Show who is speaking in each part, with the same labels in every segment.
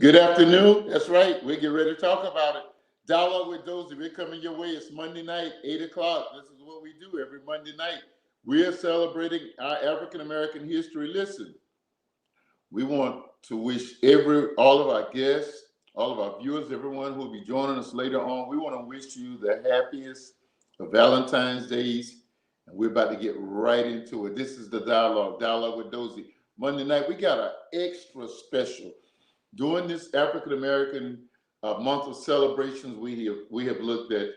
Speaker 1: Good afternoon. That's right. We get ready to talk about it. Dialogue with Dozell. We're coming your way. It's Monday night, 8 o'clock. This is what we do every Monday night. We're celebrating our African American history. Listen, we want to wish all of our guests, all of our viewers, everyone who will be joining us later on. We want to wish you the happiest of Valentine's Days, and we're about to get right into it. This is the Dialogue with Dozell. Monday night, we got an extra special. During this African American month of celebrations, we have looked at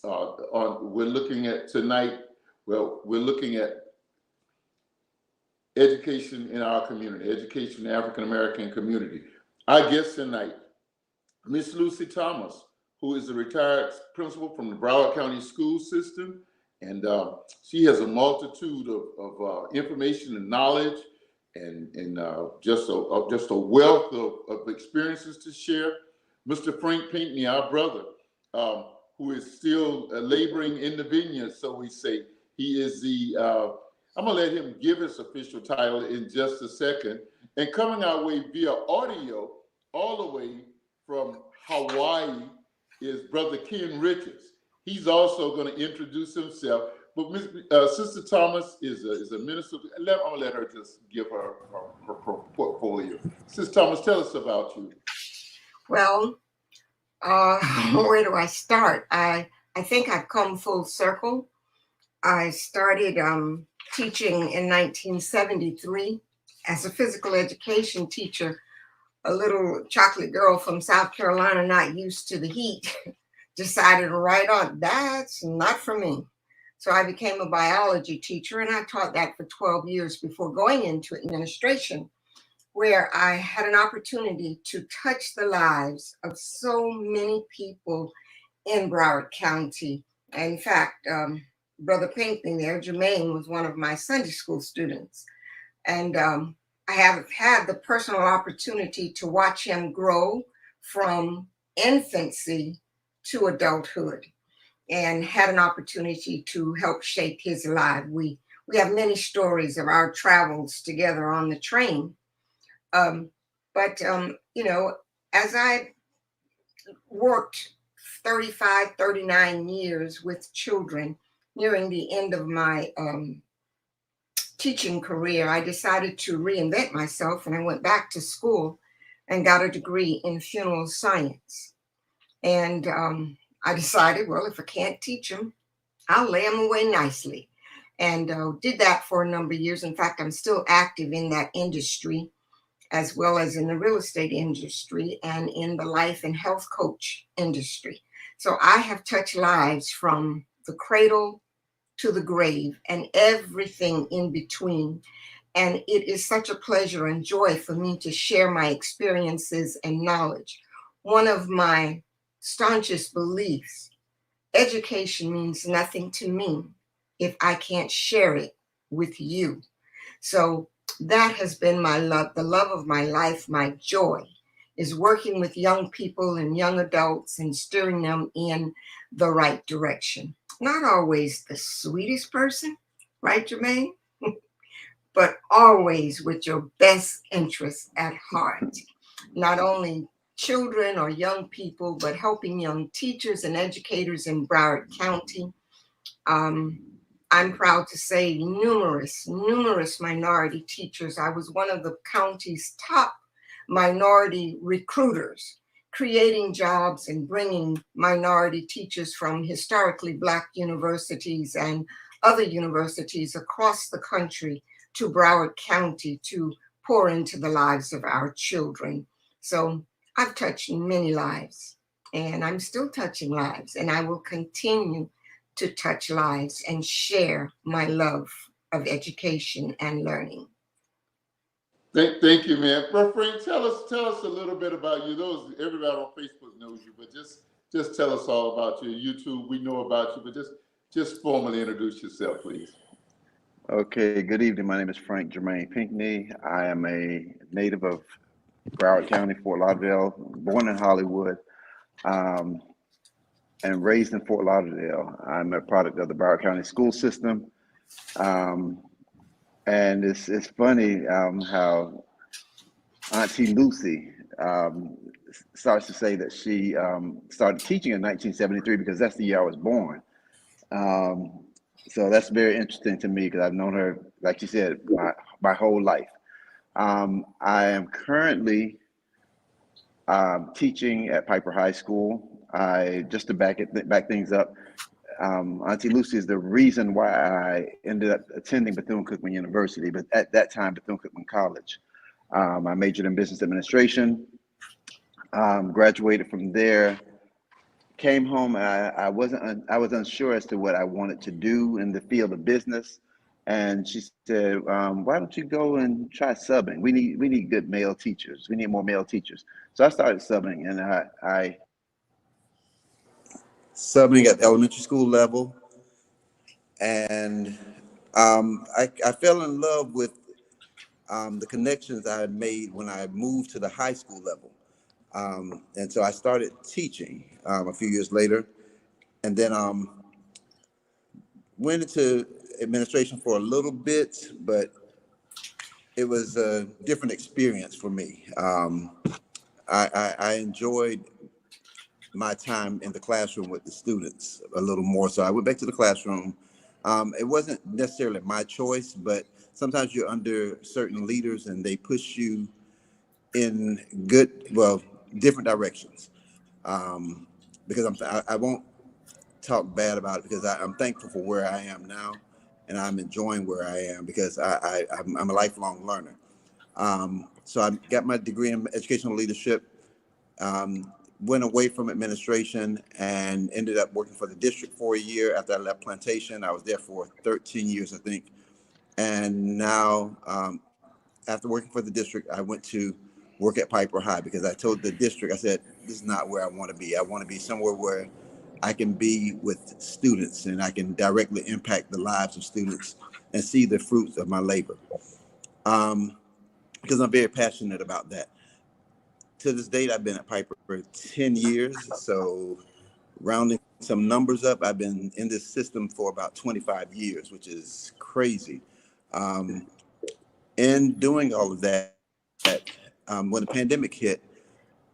Speaker 1: we're looking at tonight. Well, we're looking at education in our community, education in the African American community. Our guest tonight, Miss Lucy Thomas, who is a retired principal from the Broward County school system, and she has a multitude of information and knowledge. And just a wealth of experiences to share. Mr. Frank Pinkney, our brother, who is still laboring in the vineyard, so we say. He is I'm gonna let him give his official title in just a second. And coming our way via audio, all the way from Hawaii, is Brother Ken Richards. He's also gonna introduce himself. But Sister Thomas is a minister. I'm gonna let her just give her portfolio. Sister Thomas, tell us about you.
Speaker 2: Well, where do I start? I think I've come full circle. I started teaching in 1973 as a physical education teacher. A little chocolate girl from South Carolina, not used to the heat, decided right on, that's not for me. So I became a biology teacher, and I taught that for 12 years before going into administration, where I had an opportunity to touch the lives of so many people in Broward County. In fact, Brother Pinkney there, Jermaine, was one of my Sunday school students. And I have had the personal opportunity to watch him grow from infancy to adulthood, and had an opportunity to help shape his life. We have many stories of our travels together on the train. But as I worked 35, 39 years with children, nearing the end of my teaching career, I decided to reinvent myself, and I went back to school and got a degree in funeral science. And I decided, well, if I can't teach them, I'll lay them away nicely. And did that for a number of years. In fact, I'm still active in that industry, as well as in the real estate industry and in the life and health coach industry. So I have touched lives from the cradle to the grave and everything in between. And it is such a pleasure and joy for me to share my experiences and knowledge. One of my staunchest beliefs: education means nothing to me if I can't share it with you. So that has been my love, the love of my life. My joy is working with young people and young adults and steering them in the right direction. Not always the sweetest person, right, Jermaine? But always with your best interests at heart. Not only children or young people, but helping young teachers and educators in Broward County. I'm proud to say numerous minority teachers. I was one of the county's top minority recruiters, creating jobs and bringing minority teachers from historically Black universities and other universities across the country to Broward County to pour into the lives of our children. So I've touched many lives, and I'm still touching lives, and I will continue to touch lives and share my love of education and learning.
Speaker 1: Thank you, man. But Frank, tell us a little bit about you. Everybody on Facebook knows you, but just tell us all about you. YouTube, we know about you, but just formally introduce yourself, please.
Speaker 3: Okay, good evening. My name is Frank Jermaine Pinkney. I am a native of Broward County, Fort Lauderdale, born in Hollywood, and raised in Fort Lauderdale. I'm a product of the Broward County school system. And it's funny how Auntie Lucy starts to say that she started teaching in 1973 because that's the year I was born. Um, so that's very interesting to me because I've known her, like you said, my whole life. I am currently teaching at Piper High School. I just to back things up. Auntie Lucy is the reason why I ended up attending Bethune-Cookman University, but at that time Bethune-Cookman College. I majored in business administration. Graduated from there. Came home. And I was unsure as to what I wanted to do in the field of business. And she said, "Why don't you go and try subbing? We need good male teachers. We need more male teachers." So I started subbing, and I subbing at the elementary school level, and I fell in love with the connections I had made when I moved to the high school level. And so I started teaching a few years later, and then went into administration for a little bit, but it was a different experience for me. I enjoyed my time in the classroom with the students a little more, so I went back to the classroom. It wasn't necessarily my choice, but sometimes you're under certain leaders and they push you in different directions. Because I won't talk bad about it because I'm thankful for where I am now, and I'm enjoying where I am because I'm a lifelong learner. So I got my degree in educational leadership, went away from administration and ended up working for the district for a year after I left Plantation. I was there for 13 years, I think. And now, after working for the district, I went to work at Piper High because I told the district, I said, this is not where I want to be. I want to be somewhere where I can be with students and I can directly impact the lives of students and see the fruits of my labor. Because I'm very passionate about that. To this date, I've been at Piper for 10 years. So rounding some numbers up, I've been in this system for about 25 years, which is crazy. In doing all of that, when the pandemic hit,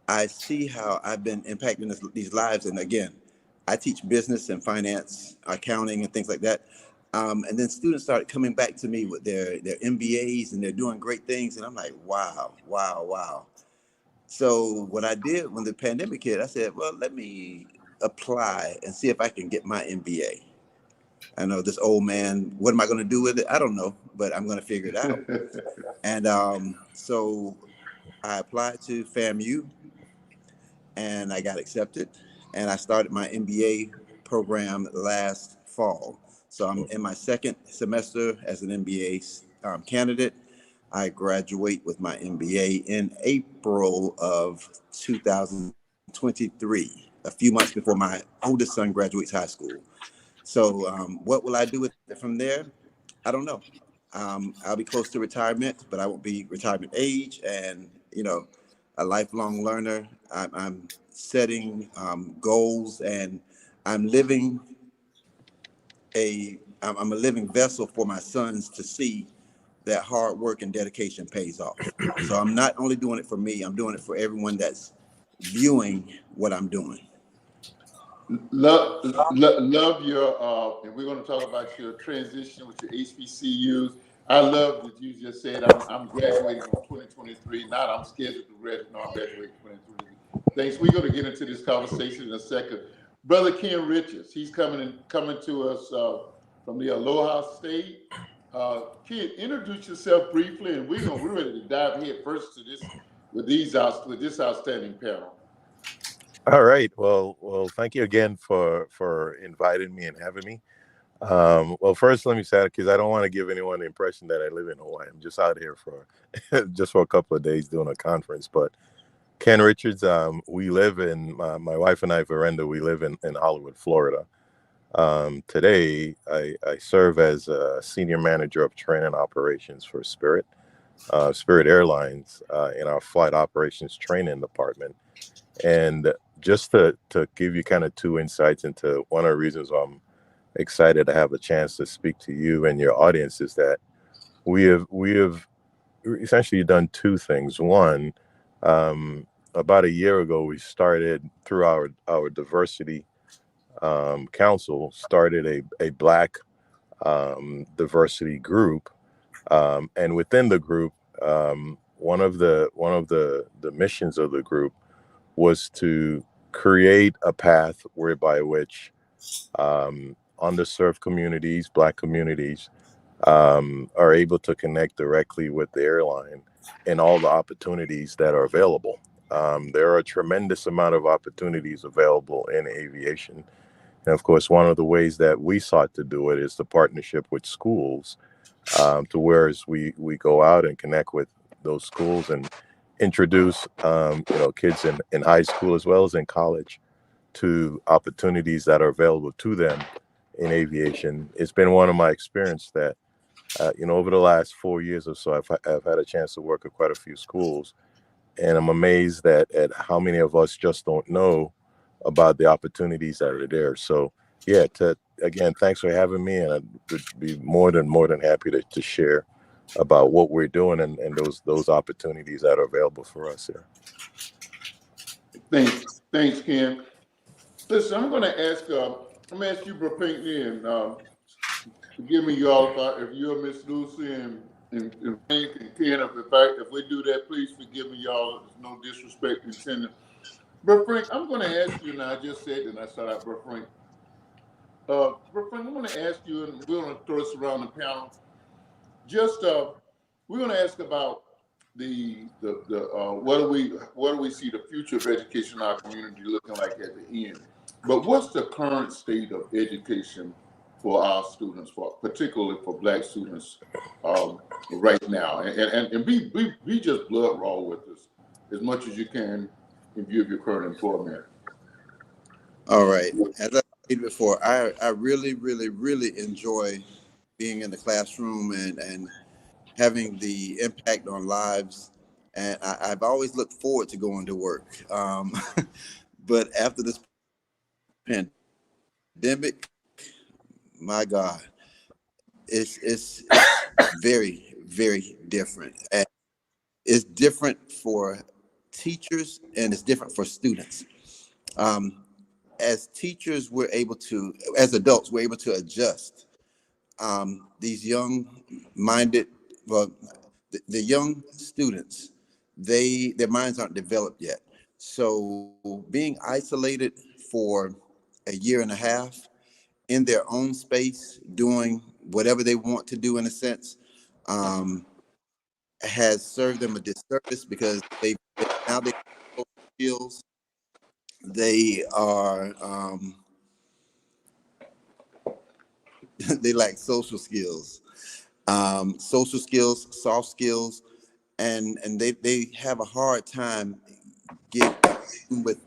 Speaker 3: I see how I've been impacting these lives. And again, I teach business and finance, accounting, and things like that. And then students started coming back to me with their MBAs, and they're doing great things. And I'm like, wow, wow, wow. So what I did when the pandemic hit, I said, well, let me apply and see if I can get my MBA. I know this old man, what am I going to do with it? I don't know, but I'm going to figure it out. And so I applied to FAMU and I got accepted, and I started my MBA program last fall. So I'm in my second semester as an MBA candidate. I graduate with my MBA in April of 2023, a few months before my oldest son graduates high school. So what will I do with it from there? I don't know. I'll be close to retirement, but I won't be retirement age. And, a lifelong learner. I'm setting goals, and I'm I'm a living vessel for my sons to see that hard work and dedication pays off. So I'm not only doing it for me, I'm doing it for everyone that's viewing what I'm doing.
Speaker 1: Love your, and we're going to talk about your transition with your HBCUs. I love that you just said, I'm graduating in 2023. Not I'm scheduled to graduate. No, I'm graduating in 2023. Thanks. We're going to get into this conversation in a second. Brother Ken Richards, he's coming to us from the Aloha State. Ken, introduce yourself briefly, and we're ready to dive head first to this with this outstanding panel.
Speaker 4: All right. Well, thank you again for inviting me and having me. Well, first, let me say, because I don't want to give anyone the impression that I live in Hawaii. I'm just out here for just for a couple of days doing a conference. But Ken Richards, we live in my wife and I, Verenda. We live in Hollywood, Florida. Today, I serve as a senior manager of training operations for Spirit Airlines in our flight operations training department. And just to give you kind of two insights into one of the reasons why I'm excited to have a chance to speak to you and your audience is that we have essentially done two things. One, about a year ago, we started through our diversity council, started a Black diversity group, and within the group, one of the missions of the group was to create a path whereby which underserved communities, Black communities, are able to connect directly with the airline and all the opportunities that are available. There are a tremendous amount of opportunities available in aviation. And of course, one of the ways that we sought to do it is the partnership with schools, to whereas we go out and connect with those schools and introduce kids in high school as well as in college to opportunities that are available to them in aviation. It's been one of my experience that over the last 4 years or so, I've had a chance to work at quite a few schools, and I'm amazed at how many of us just don't know about the opportunities that are there. So yeah, again, thanks for having me, and I would be more than happy to share about what we're doing and those opportunities that are available for us here.
Speaker 1: Thanks, Ken. Listen, I'm gonna ask you, Bro Pinkney, and forgive me, y'all, if you're Miss Lucy and Frank and Ken, if we do that, please forgive me, y'all. There's no disrespect intended. Bro Frank, I'm gonna ask you, and I just said, and I shout out Bro Frank. Bro Frank, I'm gonna ask you, and we're gonna throw this around the panel. Just we're gonna ask about the what do we see the future of education in our community looking like at the end. But what's the current state of education for our students, particularly for Black students, right now? And be just blood raw with us as much as you can in view of your current employment.
Speaker 5: All right. As I said before, I really, really, really enjoy being in the classroom and having the impact on lives. And I've always looked forward to going to work. But after this pandemic, my God, it's very, very different. And it's different for teachers and it's different for students. As teachers, as adults, we're able to adjust. These young-minded, the young students, their minds aren't developed yet. So being isolated for a year and a half in their own space, doing whatever they want to do in a sense, has served them a disservice because now they have skills. They are they lack social skills, soft skills, and they have a hard time getting with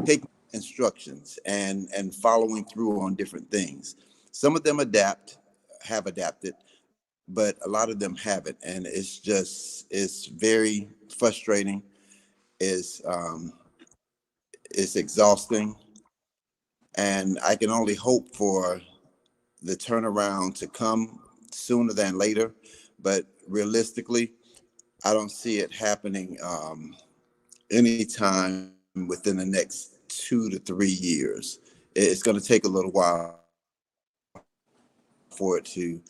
Speaker 5: taking instructions and following through on different things. Some of them have adapted, but a lot of them haven't, and it's very frustrating. It's exhausting, and I can only hope for the turnaround to come sooner than later. But realistically, I don't see it happening anytime within the next 2 to 3 years. It's going to take a little while for it to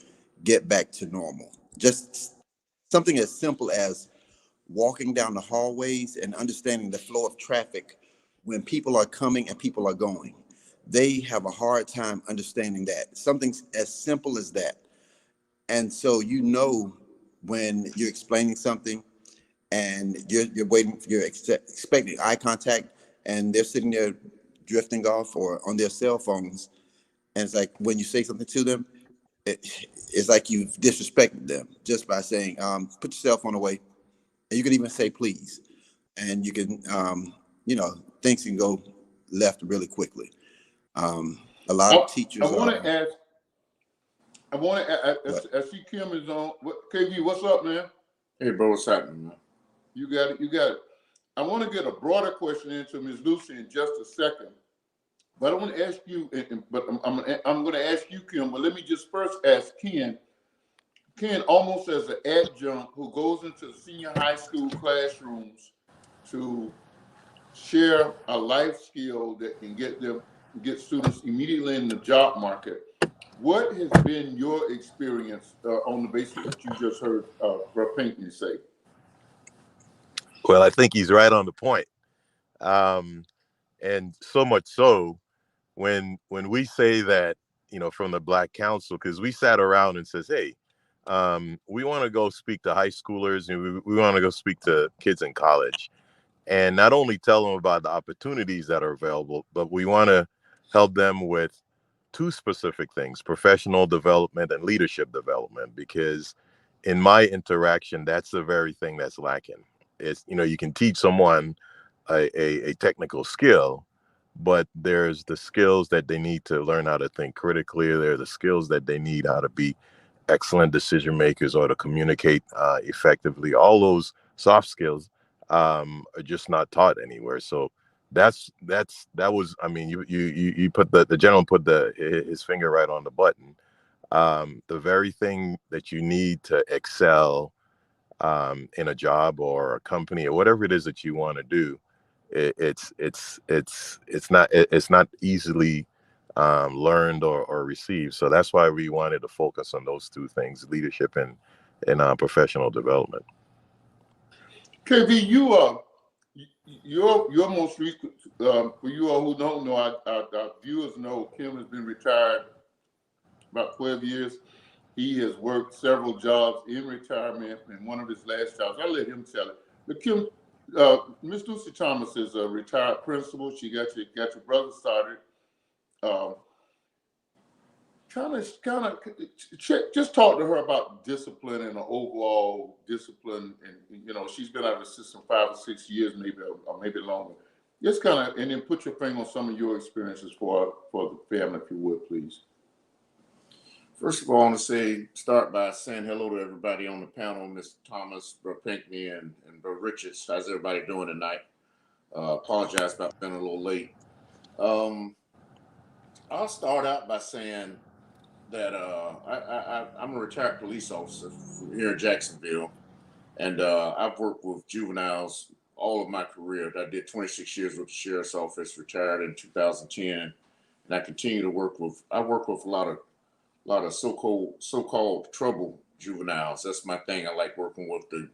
Speaker 5: get back to normal. Just something as simple as walking down the hallways and understanding the flow of traffic when people are coming and people are going. They have a hard time understanding that. Something as simple as that. And so when you're explaining something and you're expecting eye contact, and they're sitting there drifting off or on their cell phones, and it's like when you say something to them, it's like you've disrespected them just by saying, put your cell phone away. And you can even say please, and you can things can go left really quickly. A lot of teachers.
Speaker 1: I want to ask. I see Kim is on. KV, what's up, man?
Speaker 6: Hey, bro, what's happening, man?
Speaker 1: You got it. I want to get a broader question into Ms. Lucy in just a second, but I want to ask you. But I'm going to ask you, Kim. But let me just first ask Ken. Ken, almost as an adjunct who goes into senior high school classrooms to share a life skill that can get students immediately in the job market. What has been your experience on the basis of what you just heard Brother Pinkney say?
Speaker 4: Well, I think he's right on the point. And so much so when we say that, from the Black Council, because we sat around and says, hey, we want to go speak to high schoolers, and we want to go speak to kids in college, and not only tell them about the opportunities that are available, but we want to help them with two specific things: professional development and leadership development. Because in my interaction, that's the very thing that's lacking. It's, you can teach someone a technical skill, but there's the skills that they need to learn how to think critically. There are the skills that they need how to be excellent decision makers or to communicate effectively. All those soft skills are just not taught anywhere. So that was, I mean, you put the gentleman put his finger right on the button. The very thing that you need to excel in a job or a company or whatever it is that you want to do, it's not easily learned or received. So that's why we wanted to focus on those two things: leadership and professional development.
Speaker 1: KB, your most recent, for you all who don't know, our viewers know Kim has been retired about 12 years. He has worked several jobs in retirement, and one of his last jobs, I'll let him tell it. But Kim, Miss Lucy Thomas is a retired principal. She got your brother started. Just talk to her about discipline and the overall discipline. And she's been out of the system 5 or 6 years, maybe longer. Just and then put your finger on some of your experiences for the family, if you would, please.
Speaker 6: First of all, I want to start by saying hello to everybody on the panel, Mr. Thomas, Bro Pinkney, and Bro Richards. How's everybody doing tonight? Apologize about being a little late. I'll start out by saying that I'm a retired police officer from here in Jacksonville, and I've worked with juveniles all of my career. I did 26 years with the sheriff's office, retired in 2010, and I continue to work with a lot of so-called trouble juveniles. That's my thing. I like working with the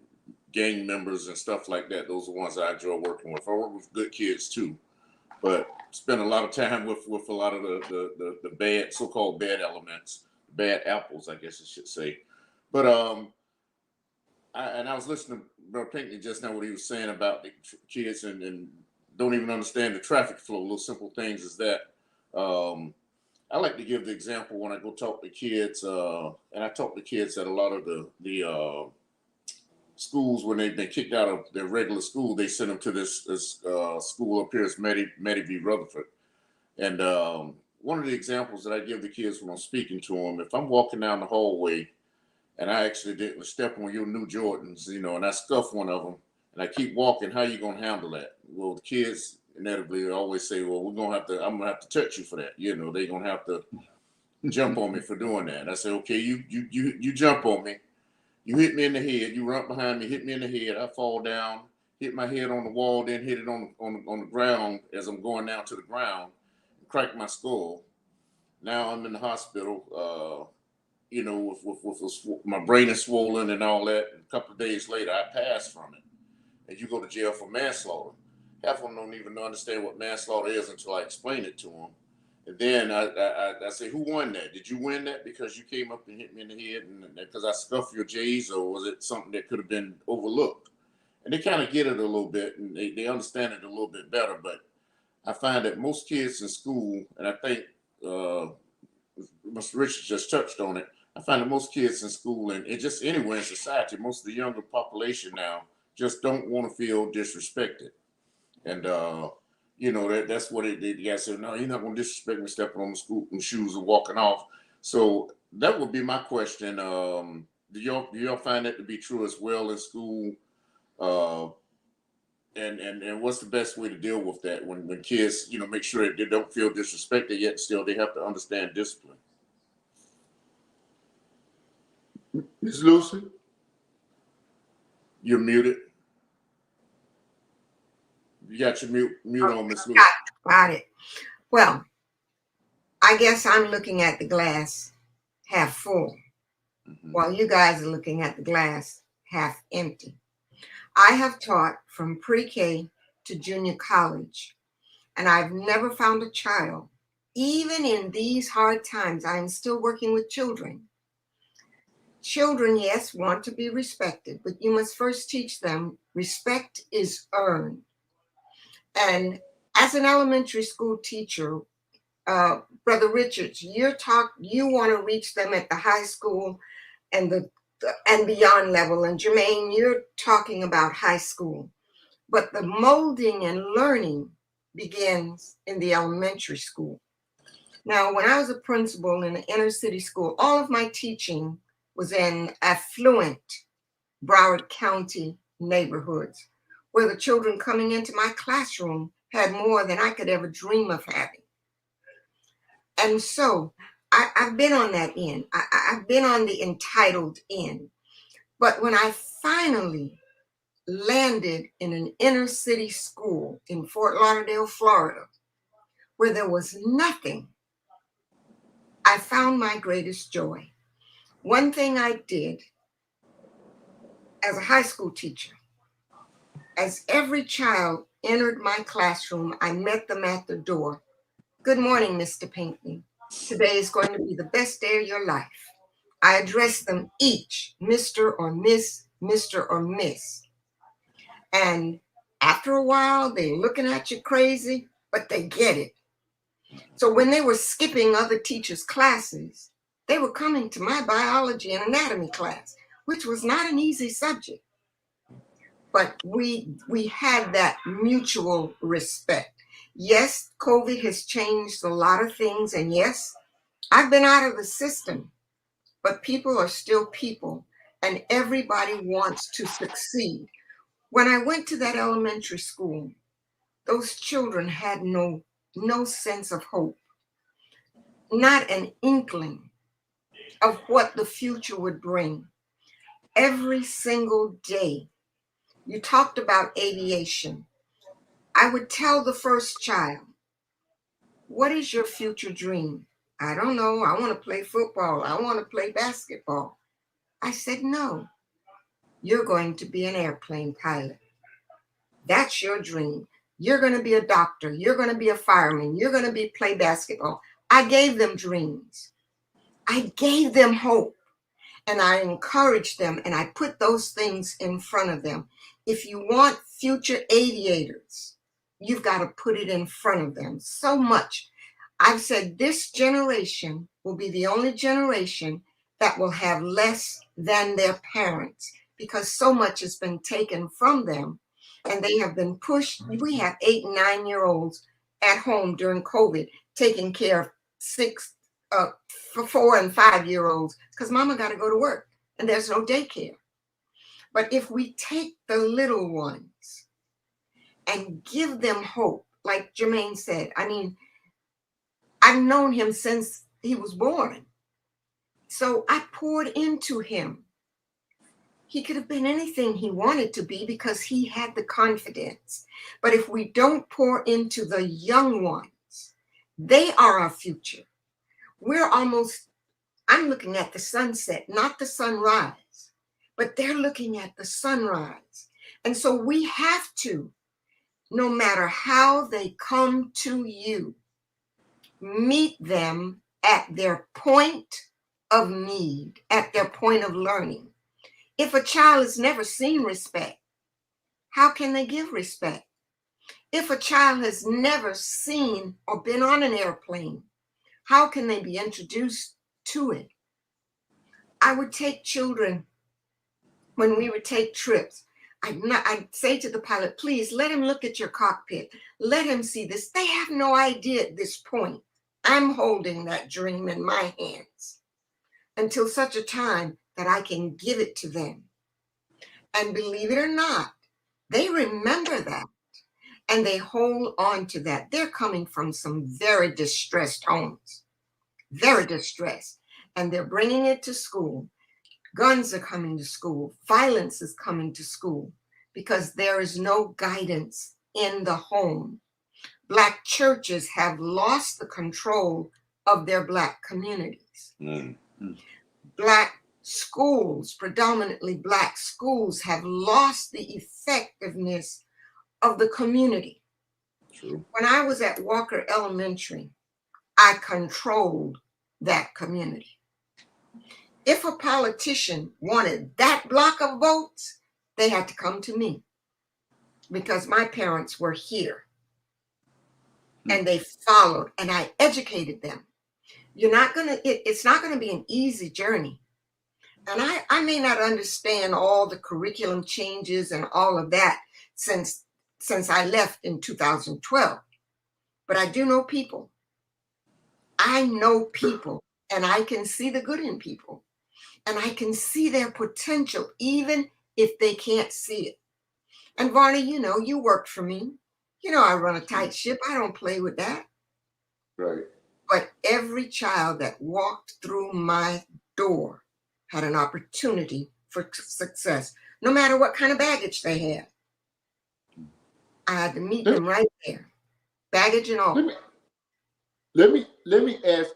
Speaker 6: gang members and stuff like that. Those are the ones I enjoy working with. I work with good kids too, but spend a lot of time with a lot of the bad, so-called bad elements, bad apples, I guess I should say. But I was listening to Brother Pinkney just now, what he was saying about the kids and don't even understand the traffic flow. Little simple things as that. I like to give the example when I go talk to kids, and I talk to kids at a lot of the schools when they've been kicked out of their regular school. They send them to this school up here, it's Medi v. Rutherford. And one of the examples that I give the kids when I'm speaking to them, if I'm walking down the hallway and I actually didn't step on your new Jordans, and I scuff one of them, and I keep walking, how you gonna handle that? Well, the kids inevitably always say, well, I'm gonna have to touch you for that. They're gonna have to jump on me for doing that. And I say, okay, you jump on me, you hit me in the head, you run behind me, hit me in the head, I fall down, hit my head on the wall, then hit it on the ground as I'm going down to the ground, crack my skull. Now I'm in the hospital, with my brain is swollen and all that. And a couple of days later, I pass from it, and you go to jail for manslaughter. Half of them don't even understand what manslaughter is until I explain it to them. And then I say, who won that? Did you win that because you came up and hit me in the head and because I scuffed your J's, or was it something that could have been overlooked? And they kind of get it a little bit, and they understand it a little bit better. But I find that most kids in school, and I think Mr. Richards just touched on it, I find that most kids in school and just anywhere in society, most of the younger population now just don't want to feel disrespected. And that's what the guy said. No, you're not going to disrespect me stepping on the school shoes and walking off. So that would be my question. Do y'all find that to be true as well in school? And what's the best way to deal with that when kids, make sure that they don't feel disrespected, yet still they have to understand discipline?
Speaker 1: Ms. Lucy?
Speaker 6: You're muted. You got your mute on, Miss Lucy.
Speaker 2: Got it. Well, I guess I'm looking at the glass half full, while you guys are looking at the glass half empty. I have taught from pre-K to junior college, and I've never found a child, even in these hard times, I am still working with children. Children, yes, want to be respected, but you must first teach them respect is earned. And as an elementary school teacher, Brother Richards, you want to reach them at the high school and and beyond level. And Jermaine, you're talking about high school. But the molding and learning begins in the elementary school. Now, when I was a principal in an inner city school, all of my teaching was in affluent Broward County neighborhoods, where the children coming into my classroom had more than I could ever dream of having. And so I've been on that end. I've been on the entitled end. But when I finally landed in an inner city school in Fort Lauderdale, Florida, where there was nothing, I found my greatest joy. One thing I did as a high school teacher, as every child entered my classroom, I met them at the door. Good morning, Mr. Pinkney. Today is going to be the best day of your life. I address them each, Mr. or Miss, Mr. or Miss. And after a while, they're looking at you crazy, but they get it. So when they were skipping other teachers' classes, they were coming to my biology and anatomy class, which was not an easy subject. But we had that mutual respect. Yes, COVID has changed a lot of things. And yes, I've been out of the system, but people are still people and everybody wants to succeed. When I went to that elementary school, those children had no sense of hope, not an inkling of what the future would bring. Every single day, you talked about aviation. I would tell the first child, what is your future dream? I don't know. I want to play football. I want to play basketball. I said, no, you're going to be an airplane pilot. That's your dream. You're going to be a doctor. You're going to be a fireman. You're going to play basketball. I gave them dreams. I gave them hope. And I encouraged them and I put those things in front of them. If you want future aviators, you've got to put it in front of them so much. I've said this generation will be the only generation that will have less than their parents because so much has been taken from them and they have been pushed. We have 8 and 9-year-olds at home during COVID taking care of 4 and 5-year-olds because mama got to go to work and there's no daycare. But if we take the little ones and give them hope, like Jermaine said, I mean, I've known him since he was born. So I poured into him. He could have been anything he wanted to be because he had the confidence. But if we don't pour into the young ones, they are our future. I'm looking at the sunset, not the sunrise, but they're looking at the sunrise. And so we have to, no matter how they come to you, meet them at their point of need, at their point of learning. If a child has never seen respect, how can they give respect? If a child has never seen or been on an airplane, how can they be introduced to it? I would take children when we would take trips. I'd say to the pilot, please let him look at your cockpit. Let him see this. They have no idea at this point. I'm holding that dream in my hands until such a time that I can give it to them. And believe it or not, they remember that and they hold on to that. They're coming from some very distressed homes, very distressed, and they're bringing it to school. Guns are coming to school. Violence is coming to school because there is no guidance in the home. Black churches have lost the control of their Black communities.
Speaker 6: Mm.
Speaker 2: Black schools, predominantly Black schools, have lost the effectiveness of the community.
Speaker 6: True.
Speaker 2: When I was at Walker Elementary, I controlled that community. If a politician wanted that block of votes, they had to come to me because my parents were here and they followed and I educated them. It's not gonna be an easy journey. And I may not understand all the curriculum changes and all of that since I left in 2012, but I do know people. I know people and I can see the good in people and I can see their potential even if they can't see it. And Varner, you worked for me. I run a tight ship. I don't play with that.
Speaker 1: Right.
Speaker 2: But every child that walked through my door had an opportunity for success, no matter what kind of baggage they had. I had to meet them right there, baggage and all.
Speaker 1: Let me ask.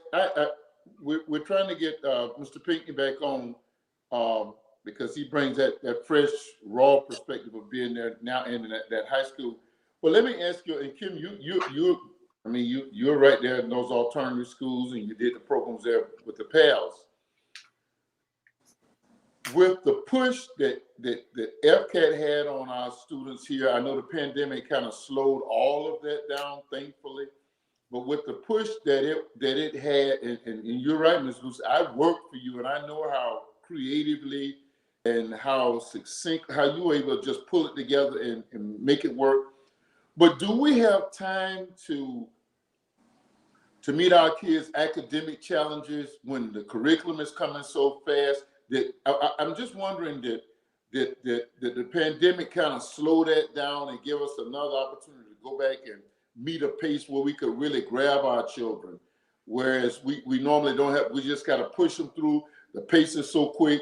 Speaker 1: We're trying to get Mr. Pinkney back on because he brings that fresh, raw perspective of being there now in that high school. Well, let me ask you, and Kim, you're right there in those alternative schools, and you did the programs there with the PALs. With the push that FCAT had on our students here, I know the pandemic kind of slowed all of that down, thankfully. But with the push that it had, and you're right, Ms. Lucy, I worked for you, and I know how creatively and how succinct, how you were able to just pull it together and make it work. But do we have time to meet our kids' academic challenges when the curriculum is coming so fast? That I'm just wondering that the pandemic kind of slow that down and give us another opportunity to go back and meet a pace where we could really grab our children, whereas we normally don't have. We just got to push them through. The pace is so quick.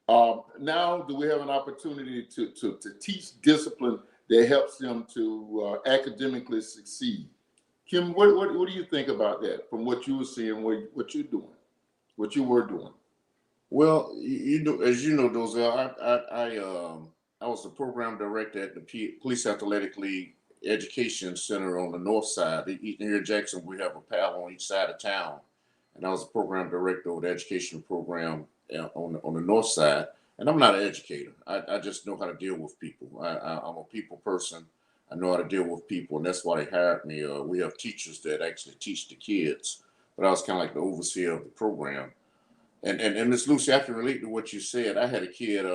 Speaker 1: Now, do we have an opportunity to teach discipline that helps them to academically succeed? Kim, what do you think about that from what you were seeing, what you're doing, what you were doing?
Speaker 6: Well, as you know, Dozell, I was the program director at the Police Athletic League Education Center on the north side. Here in Jackson, we have a PAL on each side of town, and I was the program director of the education program on the north side. And I'm not an educator. I just know how to deal with people. I'm a people person. I know how to deal with people, and that's why they hired me. We have teachers that actually teach the kids, but I was kind of like the overseer of the program. And Miss Lucy, I can relate to what you said. I had a kid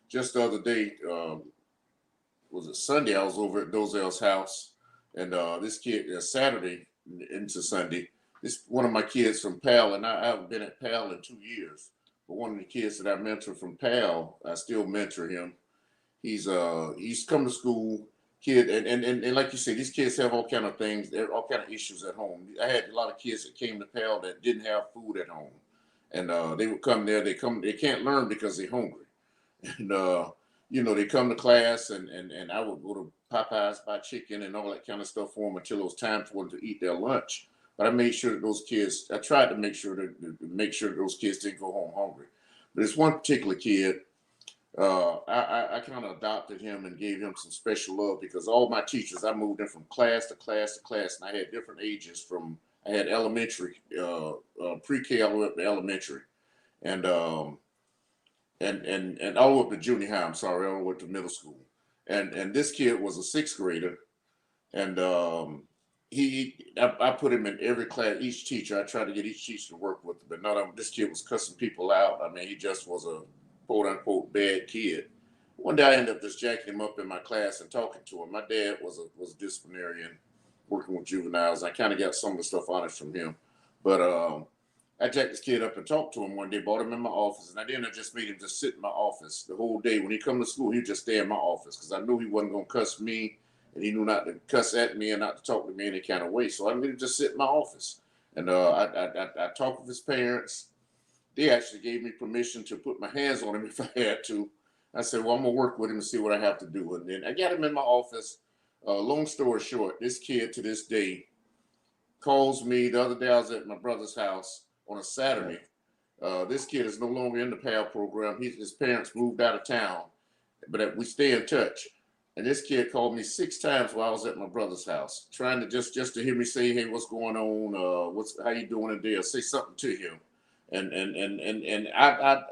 Speaker 6: just the other day. Was it Sunday? I was over at Dozell's house, and this kid Saturday into Sunday. This one of my kids from PAL, and I haven't been at PAL in 2 years. But one of the kids that I mentored from PAL, I still mentor him. He's come to school, kid, and like you said, these kids have all kind of things, all kind of issues at home. I had a lot of kids that came to PAL that didn't have food at home. And they would come there. They can't learn because they're hungry. And they come to class, and I would go to Popeyes, buy chicken and all that kind of stuff for them until it was time for them to eat their lunch. But I made sure that those kids, I tried to make sure that those kids didn't go home hungry. But this one particular kid, I kind of adopted him and gave him some special love because all my teachers, I moved them from class to class to class, and I had different ages I had elementary, pre-K all the way up to elementary, and all the way up to junior high. I'm sorry, all the way up to middle school. And this kid was a sixth grader, and I put him in every class. Each teacher, I tried to get each teacher to work with him, but none of them. This kid was cussing people out. I mean, he just was a quote unquote bad kid. One day I ended up just jacking him up in my class and talking to him. My dad was a disciplinarian, working with juveniles. I kind of got some of the stuff honest from him. But I jacked this kid up and talked to him one day, brought him in my office, and I just made him just sit in my office the whole day. When he come to school, he'd just stay in my office because I knew he wasn't going to cuss me, and he knew not to cuss at me and not to talk to me any kind of way. So I made him just sit in my office. And I talked with his parents. they actually gave me permission to put my hands on him if I had to. I said, well, I'm gonna work with him and see what I have to do. And then I got him in my office. Long story short, this kid to this day calls me. The other day I was at my brother's house on a Saturday. This kid is no longer in the PAL program. His parents moved out of town, but we stay in touch. And this kid called me 6 times while I was at my brother's house, trying to just to hear me say, "Hey, what's going on? How you doing today?" Or say something to him. And I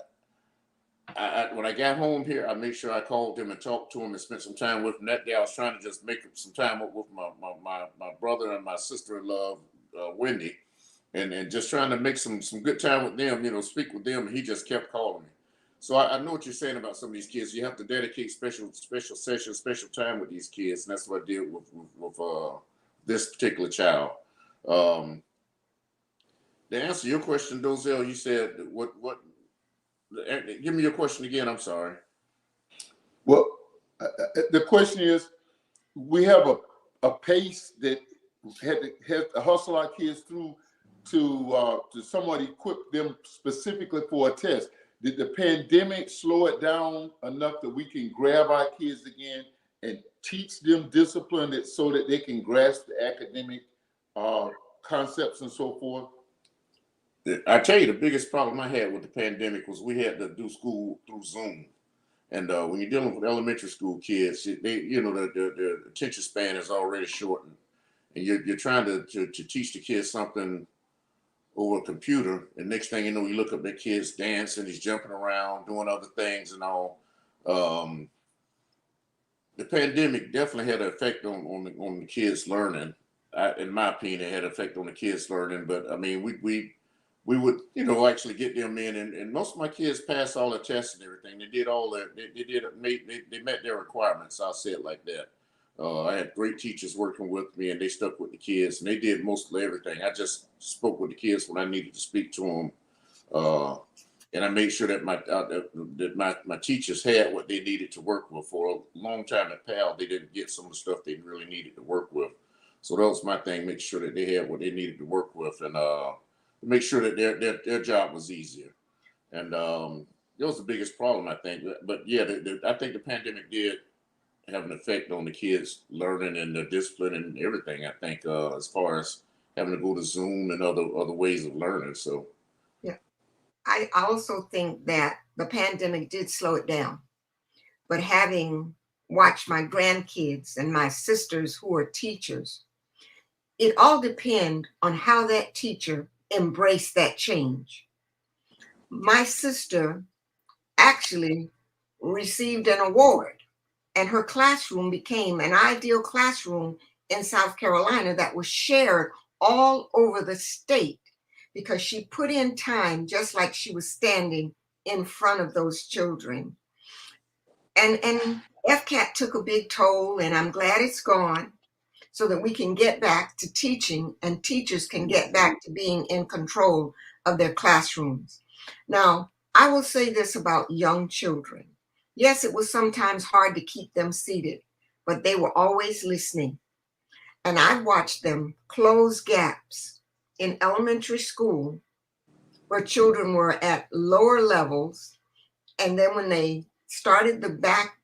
Speaker 6: when I got home here, I made sure I called him and talked to him and spent some time with him. That day, I was trying to just make some time up with my brother and my sister-in-law, Wendy, and just trying to make some good time with them, speak with them. And he just kept calling me. So I know what you're saying about some of these kids. You have to dedicate special sessions, special time with these kids, and that's what I did with this particular child. To answer your question, Dozell, you said what? Give me your question again. I'm sorry.
Speaker 1: Well, the question is, we have a pace that had to hustle our kids through to somewhat equip them specifically for a test. Did the pandemic slow it down enough that we can grab our kids again and teach them discipline so that they can grasp the academic concepts and so forth?
Speaker 6: I tell you, the biggest problem I had with the pandemic was we had to do school through Zoom. And when you're dealing with elementary school kids, the attention span is already shortened. And you're trying to teach the kids something over a computer, and next thing you know, you look up at kids dancing, he's jumping around, doing other things and all. The pandemic definitely had an effect on the kids' learning. In my opinion, it had an effect on the kids' learning. But I mean, we would actually get them in, and most of my kids passed all the tests and everything. They did all that. They met their requirements. I'll say it like that. I had great teachers working with me, and they stuck with the kids, and they did mostly everything. I just spoke with the kids when I needed to speak to them, and I made sure that my teachers had what they needed to work with. For a long time at PAL, they didn't get some of the stuff they really needed to work with. So that was my thing: make sure that they had what they needed to work with, and make sure that their job was easier. And that was the biggest problem, I think. But yeah, I think the pandemic did have an effect on the kids' learning and the discipline and everything. I think as far as having to go to Zoom and other ways of learning. So
Speaker 2: Yeah. I also think that the pandemic did slow it down. But having watched my grandkids and my sisters who are teachers, it all depends on how that teacher embraced that change. My sister actually received an award, and her classroom became an ideal classroom in South Carolina that was shared all over the state because she put in time just like she was standing in front of those children. And FCAT took a big toll, and I'm glad it's gone so that we can get back to teaching and teachers can get back to being in control of their classrooms. Now, I will say this about young children. Yes, it was sometimes hard to keep them seated, but they were always listening. And I watched them close gaps in elementary school where children were at lower levels. And then when they started the back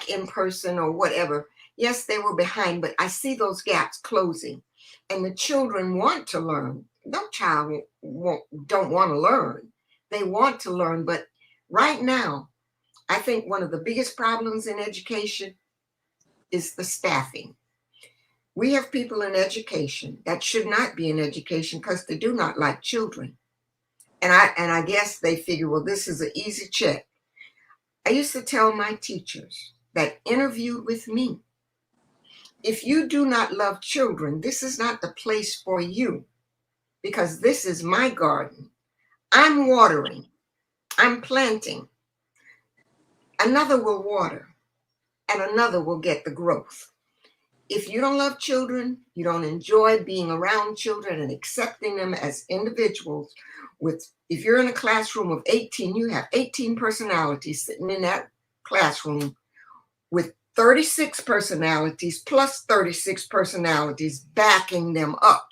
Speaker 2: in person or whatever, yes, they were behind, but I see those gaps closing. And the children want to learn. No child don't want to learn. They want to learn. But right now, I think one of the biggest problems in education is the staffing. We have people in education that should not be in education because they do not like children. And I guess they figure, well, this is an easy check. I used to tell my teachers that interviewed with me, if you do not love children, this is not the place for you because this is my garden. I'm watering, I'm planting. Another will water and another will get the growth. If you don't love children, you don't enjoy being around children and accepting them as individuals if you're in a classroom of 18, you have 18 personalities sitting in that classroom with 36 personalities plus 36 personalities backing them up.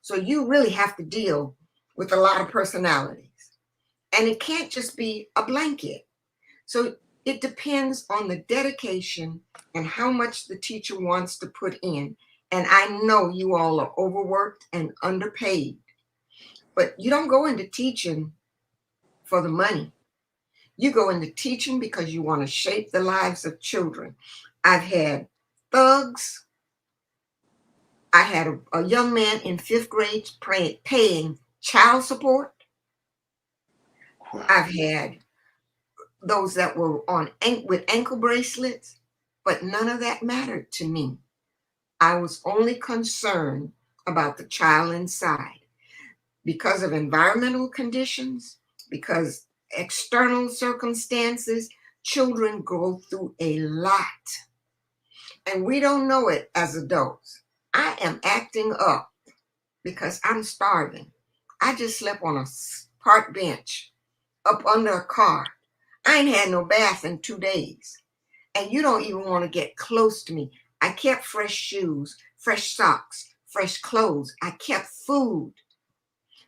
Speaker 2: So you really have to deal with a lot of personalities. And it can't just be a blanket. So it depends on the dedication and how much the teacher wants to put in. And I know you all are overworked and underpaid, but you don't go into teaching for the money. You go into teaching because you want to shape the lives of children. I've had thugs. I had a young man in 5th grade paying child support. I've had those that were on with ankle bracelets, but none of that mattered to me. I was only concerned about the child inside because of environmental conditions, because external circumstances. Children go through a lot, and we don't know it as adults. I am acting up because I'm starving. I just slept on a park bench up under a car. I ain't had no bath in 2 days. And you don't even want to get close to me. I kept fresh shoes, fresh socks, fresh clothes. I kept food.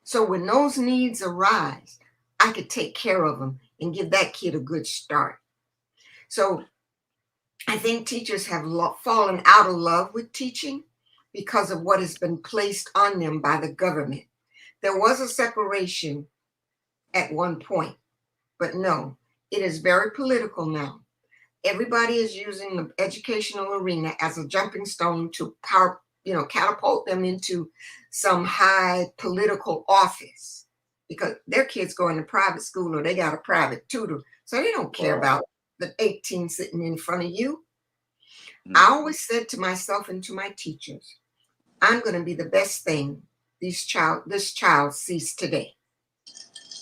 Speaker 2: So when those needs arise, I could take care of them and give that kid a good start. So I think teachers have fallen out of love with teaching because of what has been placed on them by the government. There was a separation at one point, but no, it is very political now. Everybody is using the educational arena as a jumping stone to catapult them into some high political office because their kids go into private school or they got a private tutor. So they don't care about the 18 sitting in front of you. I always said to myself and to my teachers, I'm going to be the best thing this child sees today.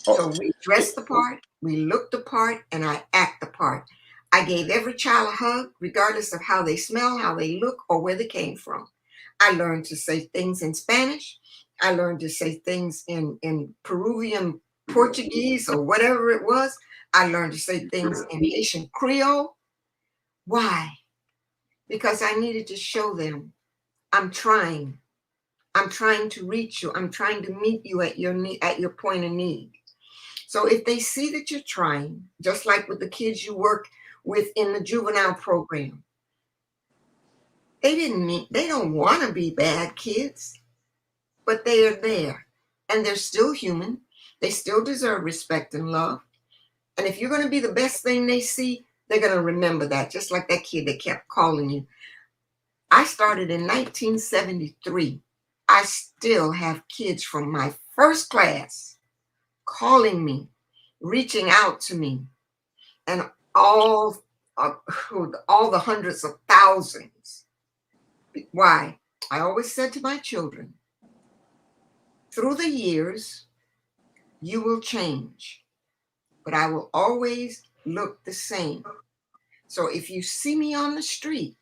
Speaker 2: So we dressed the part, we looked the part, and I act the part. I gave every child a hug, regardless of how they smell, how they look, or where they came from. I learned to say things in Spanish. I learned to say things in Peruvian Portuguese or whatever it was. I learned to say things in Haitian Creole. Why? Because I needed to show them I'm trying. I'm trying to reach you. I'm trying to meet you at your point of need. So if they see that you're trying, just like with the kids you work with in the juvenile program, they don't want to be bad kids, but they are there and they're still human. They still deserve respect and love. And if you're going to be the best thing they see, they're going to remember that, just like that kid that kept calling you. I started in 1973. I still have kids from my first class calling me, reaching out to me, and all the hundreds of thousands. Why? I always said to my children, through the years, you will change, but I will always look the same. So if you see me on the street,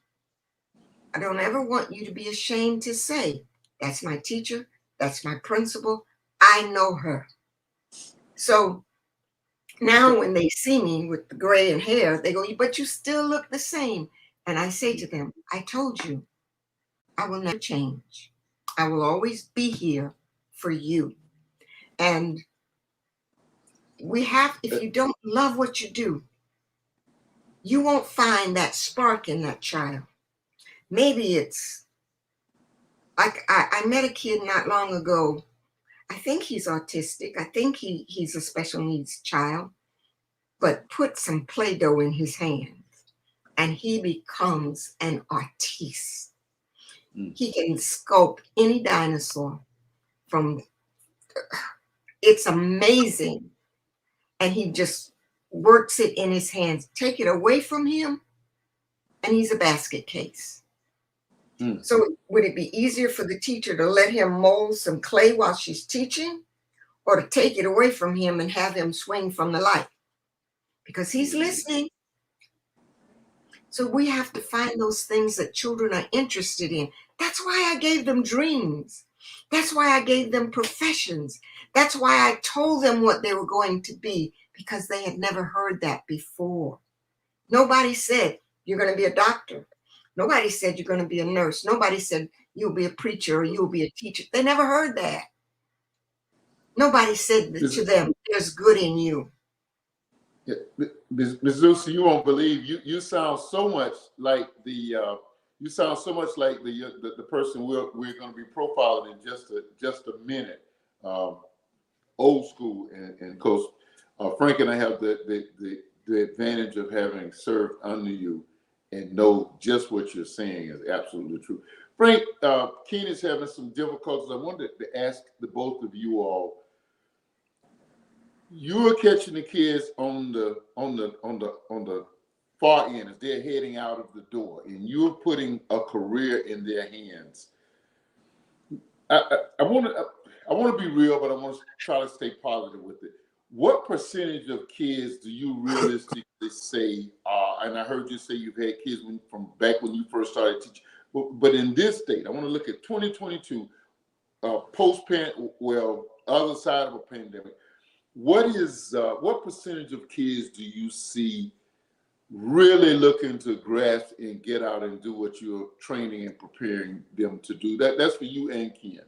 Speaker 2: I don't ever want you to be ashamed to say, that's my teacher, that's my principal, I know her. So now when they see me with the gray and hair, they go, but you still look the same. And I say to them, I told you, I will never change. I will always be here for you. And if you don't love what you do, you won't find that spark in that child. Maybe it's like I met a kid not long ago. I think he's autistic. I think he's a special needs child, but put some Play-Doh in his hands and he becomes an artiste. He can sculpt any dinosaur it's amazing. And he just works it in his hands. Take it away from him and he's a basket case. So would it be easier for the teacher to let him mold some clay while she's teaching, or to take it away from him and have him swing from the light? Because he's listening. So we have to find those things that children are interested in. That's why I gave them dreams. That's why I gave them professions. That's why I told them what they were going to be, because they had never heard that before. Nobody said, you're going to be a doctor. Nobody said you're going to be a nurse. Nobody said you'll be a preacher or you'll be a teacher. They never heard that. Nobody said to them, "There's good in you."
Speaker 1: Yeah, Ms. Lucy, you won't believe you sound so much like the person we're going to be profiling in just a minute. Um, Old school, and Coach Frank and I have the advantage of having served under you and know just what you're saying is absolutely true. Frank, Keen is having some difficulties. I wanted to ask the both of you all. You are catching the kids on the far end as they're heading out of the door, and you're putting a career in their hands. I want to be real, but I want to try to stay positive with it. What percentage of kids do you realistically say are? And I heard you say you've had kids from back when you first started teaching, but in this state, I want to look at 2022, other side of a pandemic. What percentage of kids do you see really looking to grasp and get out and do what you're training and preparing them to do? That's for you and Ken.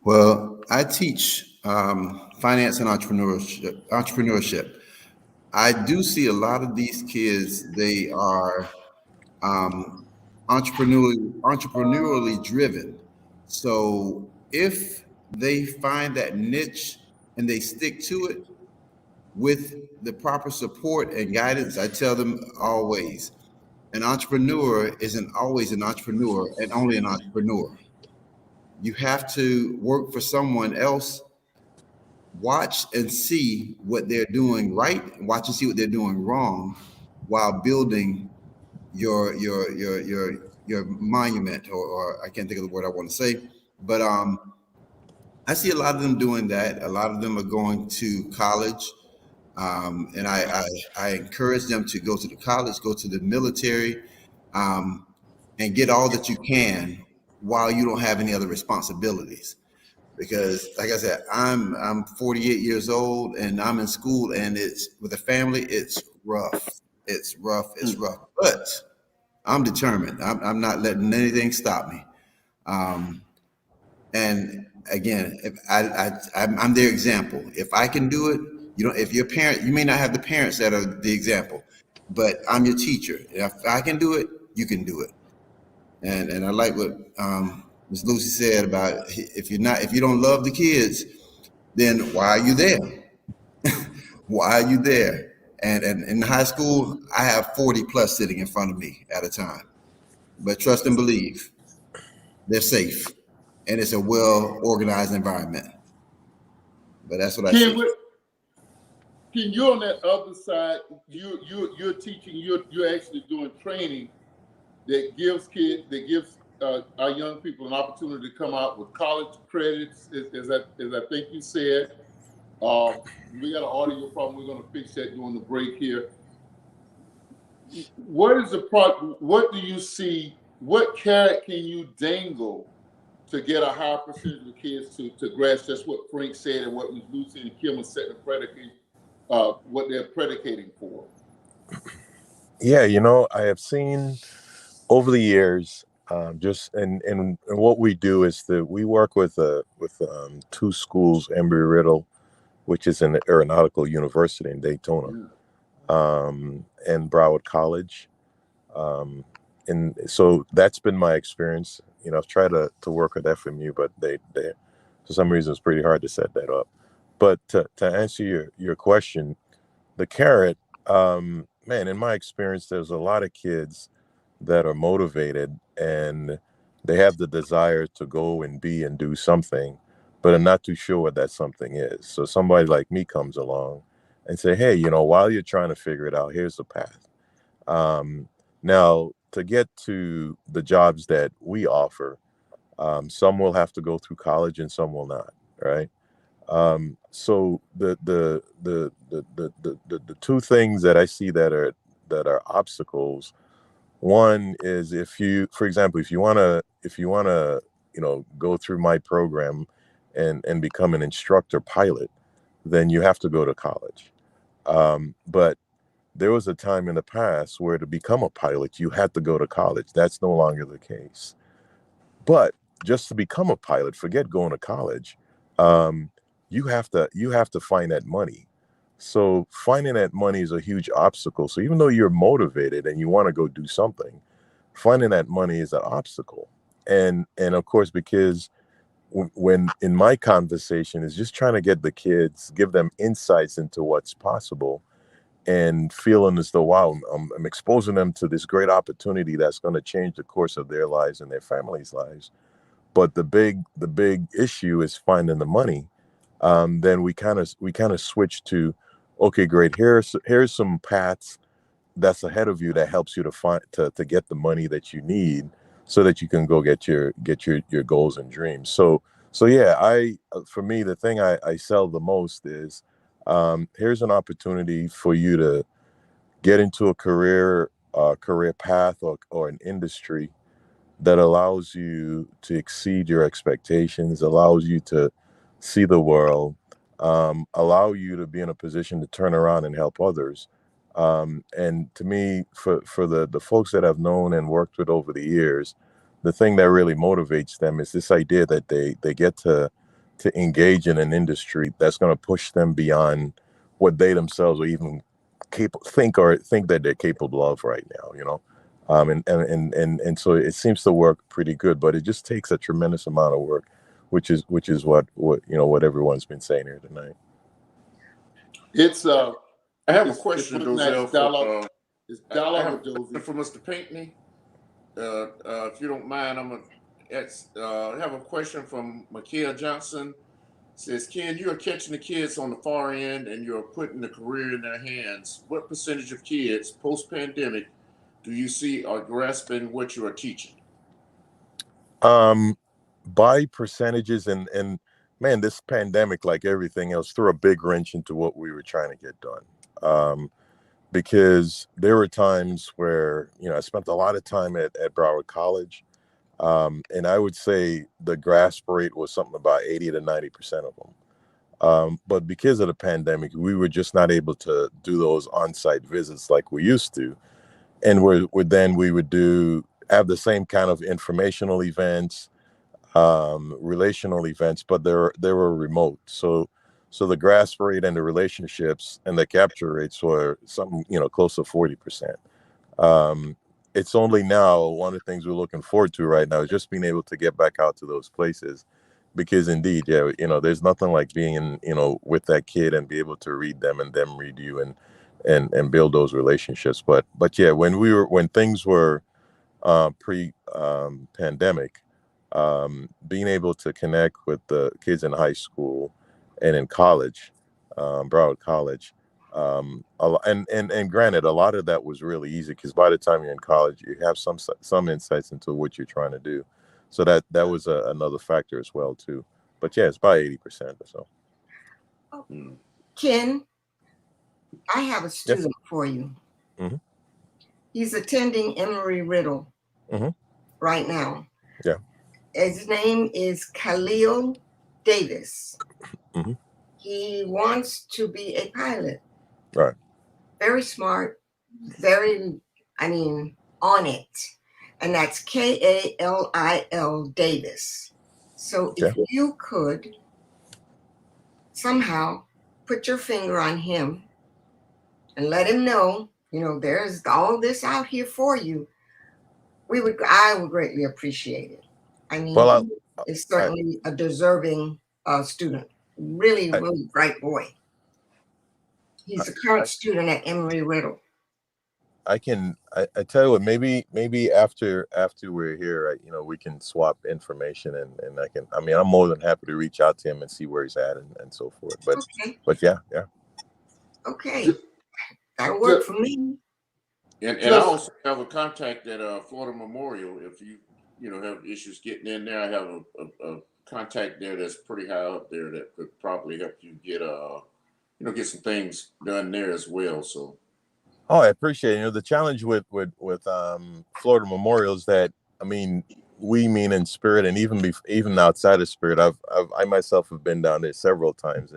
Speaker 5: Well, I teach finance and entrepreneurship. I do see a lot of these kids. They are entrepreneurially driven. So if they find that niche and they stick to it with the proper support and guidance, I tell them always, an entrepreneur isn't always an entrepreneur and only an entrepreneur. You have to work for someone else, watch and see what they're doing right, and watch and see what they're doing wrong while building your monument, or I can't think of the word I want to say, but I see a lot of them doing that. A lot of them are going to college, and I encourage them to go to the college, go to the military, and get all that you can while you don't have any other responsibilities. Because, like I said, I'm 48 years old and I'm in school, and it's with a family. It's rough. It's rough. It's rough. But I'm determined. I'm not letting anything stop me. And again, if I'm their example. If I can do it, if you're a parent, you may not have the parents that are the example, but I'm your teacher. If I can do it, you can do it. And I like what Ms. Lucy said about if you don't love the kids, then why are you there? Why are you there? And in high school, I have 40 plus sitting in front of me at a time. But trust and believe, they're safe, and it's a well-organized environment. But that's what I see.
Speaker 1: Ken, you're on that other side. You're teaching. You're actually doing training that gives our young people an opportunity to come out with college credits, as I think you said. We got an audio problem. We're going to fix that during the break here. What do you see? What carrot can you dangle to get a higher percentage of kids to grasp just what Frank said and what Ms. Lucy and Kim are setting what they're predicating for?
Speaker 4: Yeah, I have seen over the years, just and what we do is that we work with two schools, Embry-Riddle, which is an aeronautical university in Daytona, and Broward College. And so that's been my experience. I've tried to work with FMU, but they for some reason it's pretty hard to set that up. But to answer your question, the carrot, man, in my experience, there's a lot of kids that are motivated and they have the desire to go and be and do something, but I'm not too sure what that something is. So somebody like me comes along and say, hey, while you're trying to figure it out, here's the path. Now, to get to the jobs that we offer, some will have to go through college and some will not, right? So the two things that I see that are obstacles. One is for example, if you wanna go through my program and become an instructor pilot, then you have to go to college. But there was a time in the past where to become a pilot, you had to go to college. That's no longer the case. But just to become a pilot, forget going to college. Um, you have to find that money. So finding that money is a huge obstacle. So even though you're motivated and you want to go do something, finding that money is an obstacle. And of course, because when in my conversation is just trying to get the kids, give them insights into what's possible, and feeling as though, wow, I'm exposing them to this great opportunity that's going to change the course of their lives and their families' lives. But the big issue is finding the money. Then we kind of switch to, okay, great. Here's some paths that's ahead of you that helps you to find to get the money that you need so that you can go get your goals and dreams. So yeah, I for me, the thing I sell the most is, here's an opportunity for you to get into a career path, or an industry that allows you to exceed your expectations, allows you to see the world, allow you to be in a position to turn around and help others. And to me, for the folks that I've known and worked with over the years, the thing that really motivates them is this idea that they get to engage in an industry that's going to push them beyond what they themselves are even think that they're capable of right now. And so it seems to work pretty good, but it just takes a tremendous amount of work, which is what everyone's been saying here tonight.
Speaker 1: It's
Speaker 6: I have a
Speaker 1: it's
Speaker 6: question,
Speaker 1: looking at
Speaker 6: Dozell,
Speaker 1: dialogue. It's
Speaker 6: I
Speaker 1: dialogue
Speaker 6: have
Speaker 1: with
Speaker 6: a question
Speaker 1: Dozy.
Speaker 6: for Mr. Pinkney. If you don't mind, I have a question from Micaiah Johnson. Says, Ken, you are catching the kids on the far end and you're putting the career in their hands. What percentage of kids post-pandemic do you see are grasping what you are teaching?
Speaker 4: Um, by percentages, and man, this pandemic, like everything else, threw a big wrench into what we were trying to get done. Because there were times where, I spent a lot of time at Broward College. And I would say the grasp rate was something about 80 to 90% of them. But because of the pandemic, we were just not able to do those on-site visits like we used to. And we would have the same kind of informational events, relational events, but they were remote. So the grasp rate and the relationships and the capture rates were something, close to 40%. It's only now, one of the things we're looking forward to right now is just being able to get back out to those places, because indeed, yeah, there's nothing like being with that kid and be able to read them and them read you, and build those relationships. But yeah, when things were pre-pandemic, being able to connect with the kids in high school and in college, Broward College, and granted, a lot of that was really easy because by the time you're in college, you have some insights into what you're trying to do. So that was another factor as well too. But yeah, it's about 80% or so.
Speaker 2: Ken, I have a
Speaker 4: Yes.
Speaker 2: student for you.
Speaker 4: Mhm.
Speaker 2: He's attending Emory-Riddle
Speaker 4: Mhm.
Speaker 2: right now.
Speaker 4: Yeah.
Speaker 2: His name is Khalil Davis.
Speaker 4: Mhm.
Speaker 2: He wants to be a pilot.
Speaker 4: Right.
Speaker 2: Very smart, on it. And that's Kalil Davis. So
Speaker 4: Okay.
Speaker 2: if you could somehow put your finger on him and let him know, there's all this out here for you, I would greatly appreciate it. I mean,
Speaker 4: Well,
Speaker 2: he is certainly a deserving student. Really,
Speaker 4: I,
Speaker 2: really bright boy. He's a current student at Emory-Riddle.
Speaker 4: I tell you what, maybe after we're here, we can swap information, and I'm more than happy to reach out to him and see where he's at, and so forth.
Speaker 2: Okay.
Speaker 4: But yeah.
Speaker 2: Okay. That'll work for me.
Speaker 6: And I also have a contact at Florida Memorial. If you have issues getting in there, I have a contact there that's pretty high up there that could probably help you get some things done there as well. So.
Speaker 4: Oh, I appreciate it. The challenge with Florida Memorial is that, we mean in spirit, and even outside of spirit, I myself have been down there several times,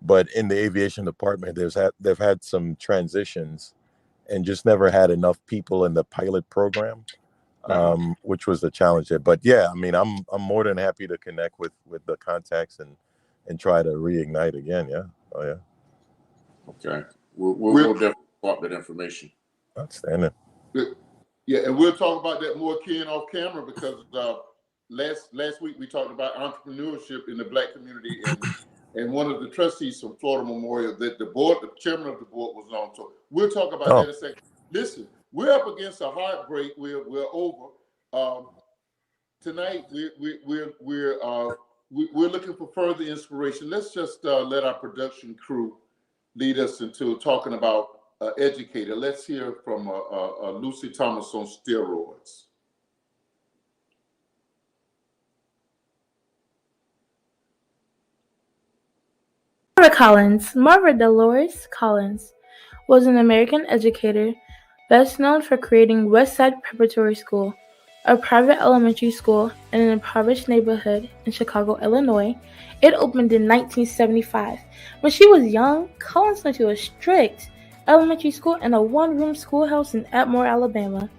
Speaker 4: but in the aviation department, they've had some transitions, and just never had enough people in the pilot program. which was the challenge there. But yeah, I mean, I'm more than happy to connect with the contacts and try to reignite again. Yeah. Oh yeah.
Speaker 6: Okay. We'll definitely swap that information.
Speaker 4: Outstanding.
Speaker 1: Yeah, and we'll talk about that more, Ken, off camera, because last week we talked about entrepreneurship in the Black community, and one of the trustees from Florida Memorial that the chairman of the board was on. So we'll talk about that in a second. Listen, we're up against a heartbreak. We're over. Tonight we're looking for further inspiration. Let's just let our production crew lead us into talking about Educator. Let's hear from Lucy Thomas on steroids.
Speaker 7: Marva Dolores Collins, was an American educator, best known for creating West Side Preparatory School, a private elementary school in an impoverished neighborhood in Chicago, Illinois. It opened in 1975. When she was young, Collins went to a strict elementary school and a one-room schoolhouse in Atmore, Alabama,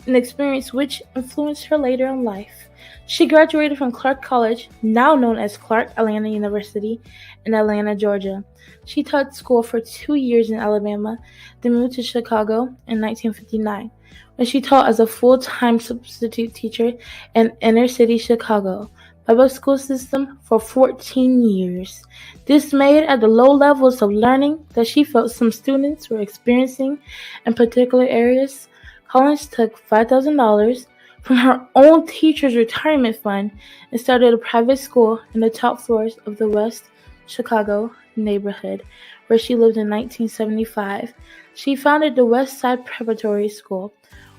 Speaker 7: an experience which influenced her later in life. She graduated from Clark College, now known as Clark Atlanta University, in Atlanta, Georgia. She taught school for 2 years in Alabama, then moved to Chicago in 1959, when she taught as a full-time substitute teacher in inner-city Chicago public school system for 14 years. Dismayed at the low levels of learning that she felt some students were experiencing in particular areas, Collins took $5,000 from her own teacher's retirement fund and started a private school in the top floors of the West Chicago neighborhood, where she lived in 1975. She founded the West Side Preparatory School.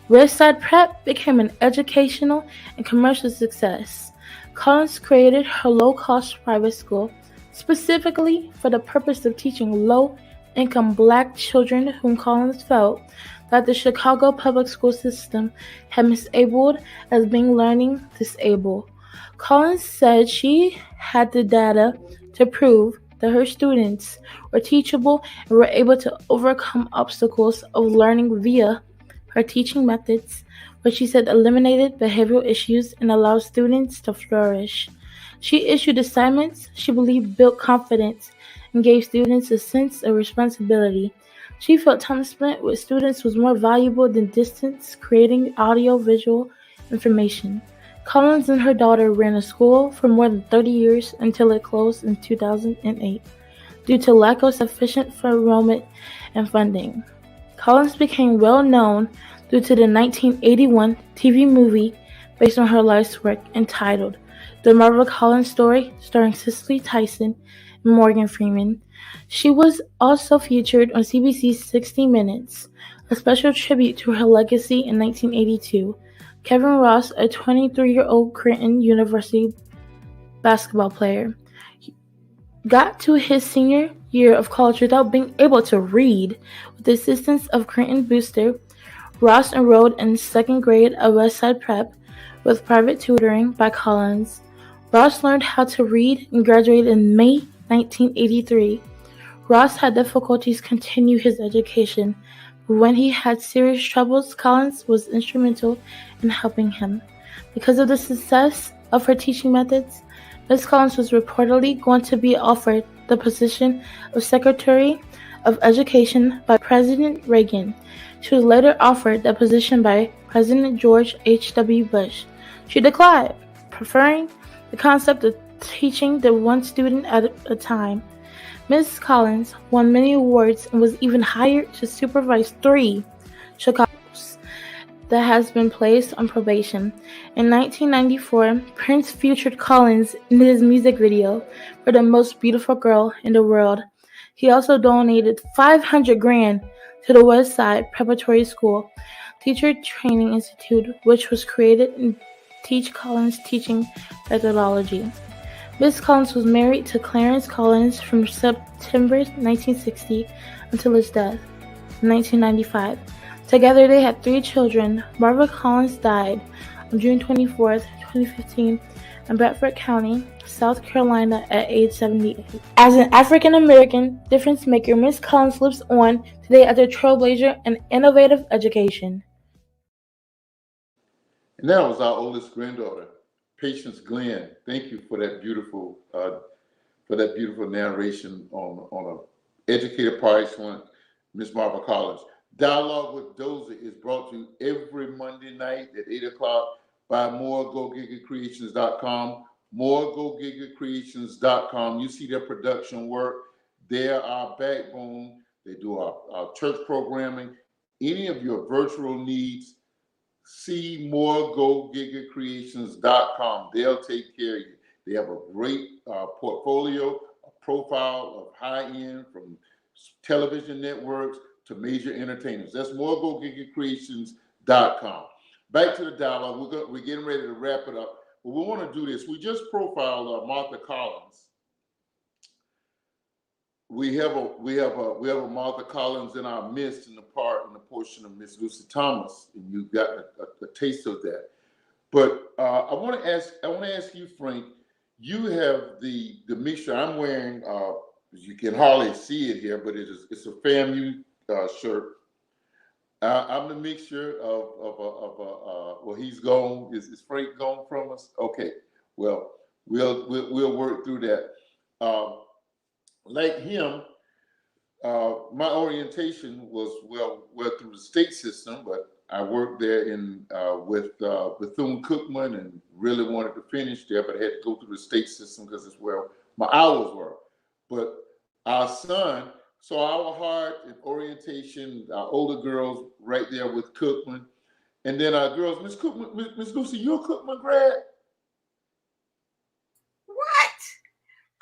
Speaker 7: West Side Prep became an educational and commercial success. Collins created her low-cost private school specifically for the purpose of teaching low-income Black children whom Collins felt that the Chicago public school system had mislabeled as being learning disabled. Collins said she had the data to prove that her students were teachable and were able to overcome obstacles of learning via her teaching methods, which she said eliminated behavioral issues and allowed students to flourish. She issued assignments she believed built confidence and gave students a sense of responsibility. She felt time spent with students was more valuable than distance creating audio-visual information. Collins and her daughter ran a school for more than 30 years until it closed in 2008 due to lack of sufficient enrollment and funding. Collins became well known due to the 1981 TV movie based on her life's work entitled The Marva Collins Story, starring Cicely Tyson and Morgan Freeman. She was also featured on CBC's 60 Minutes, a special tribute to her legacy in 1982. Kevin Ross, a 23-year-old Creighton University basketball player, got to his senior year of college without being able to read. With the assistance of Creighton booster, Ross enrolled in second grade at West Side Prep with private tutoring by Collins. Ross learned how to read and graduated in May 1983. Ross had difficulties continue his education, but when he had serious troubles, Collins was instrumental in helping him. Because of the success of her teaching methods, Ms. Collins was reportedly going to be offered the position of Secretary of Education by President Reagan. She was later offered that position by President George H.W. Bush. She declined, preferring the concept of teaching the one student at a time. Ms. Collins won many awards and was even hired to supervise 3 Chicago's that has been placed on probation. In 1994, Prince featured Collins in his music video for The Most Beautiful Girl in the World. He also donated $500,000 to the West Side Preparatory School Teacher Training Institute, which was created to teach Collins teaching methodology. Ms. Collins was married to Clarence Collins from September 1960 until his death in 1995. Together they had 3 children. Marva Collins died on June 24, 2015 in Bradford County, South Carolina at age 78. As an African American difference maker, Ms. Collins lives on today as a trailblazer in innovative education.
Speaker 1: And that was our oldest granddaughter, Patience Glenn. Thank you for that beautiful narration on a educator price one, Miss Marva Collins. Dialogue with Dozell is brought to you every Monday night at 8 o'clock by moregogiggacreations.com. moregogiggacreations.com. You see their production work. They're our backbone. They do our church programming. Any of your virtual needs, see moregogiggacreations.com. They'll take care of you. They have a great portfolio, a profile of high-end from television networks to major entertainers. That's moregogiggacreations.com. Back to the dialogue. We're getting ready to wrap it up. But we want to do this. We just profiled Martha Collins. We have a Martha Collins in our midst in the portion of Miss Lucy Thomas, and you got a taste of that. But I want to ask you, Frank. You have the mixture. I'm wearing. You can hardly see it here, but it's a FAMU shirt. I'm the mixture of well, he's gone. Is Frank gone from us? Okay. Well, we'll work through that. Like him, my orientation was well through the state system, but I worked there with Bethune-Cookman and really wanted to finish there, but I had to go through the state system because it's where my hours were. But our son saw our heart in orientation, our older girls right there with Cookman. And then our girls, Miss Cookman, Miss Lucy, you're a Cookman grad?
Speaker 2: What?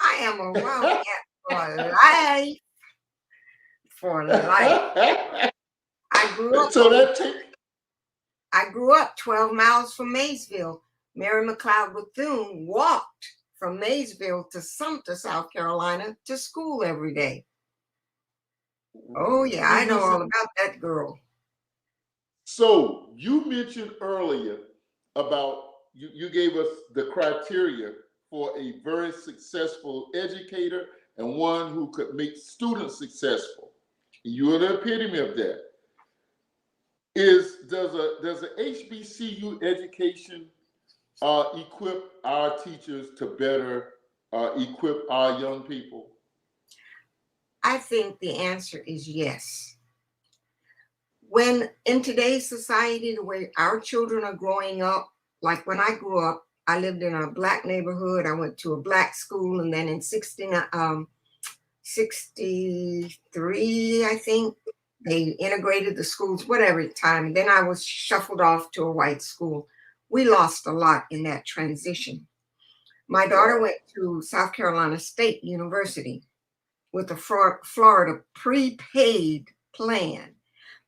Speaker 2: I am a wildcat for life. For life. I grew up 12 miles from Maysville. Mary McLeod Bethune walked from Maysville to Sumter, South Carolina, to school every day. Oh yeah, I know all about that girl.
Speaker 1: So you mentioned earlier about you gave us the criteria for a very successful educator and one who could make students successful. You're the epitome of that. Does a HBCU education equip our teachers to better equip our young people?
Speaker 2: I think the answer is yes. When in today's society, the way our children are growing up, like when I grew up, I lived in a Black neighborhood. I went to a Black school, and then in 63, I think, they integrated the schools, whatever time. And then I was shuffled off to a white school. We lost a lot in that transition. My daughter went to South Carolina State University with a Florida prepaid plan.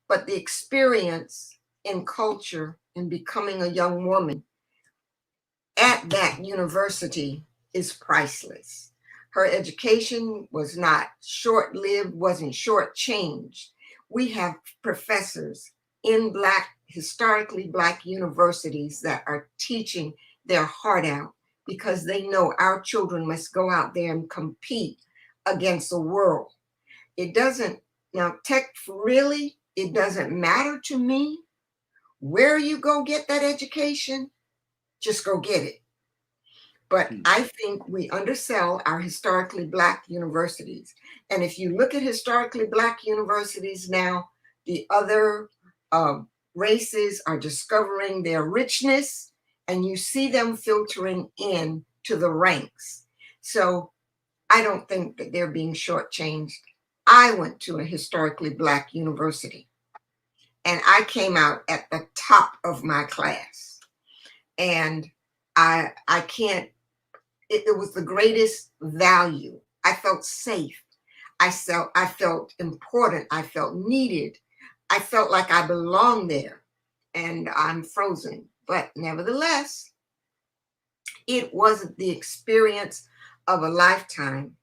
Speaker 2: But the experience in culture and becoming a young woman at that university is priceless. Her education was not short-lived, wasn't shortchanged. We have professors in historically Black universities that are teaching their heart out because they know our children must go out there and compete against the world. It doesn't matter to me where you go get that education, just go get it. But I think we undersell our historically Black universities. And if you look at historically Black universities now, the other races are discovering their richness, and you see them filtering in to the ranks. So I don't think that they're being shortchanged. I went to a historically Black university, and I came out at the top of my class. And I can't, it was the greatest value. I felt safe. I felt important. I felt needed. I felt like I belonged there. And I'm frozen. But nevertheless, it wasn't the experience of a lifetime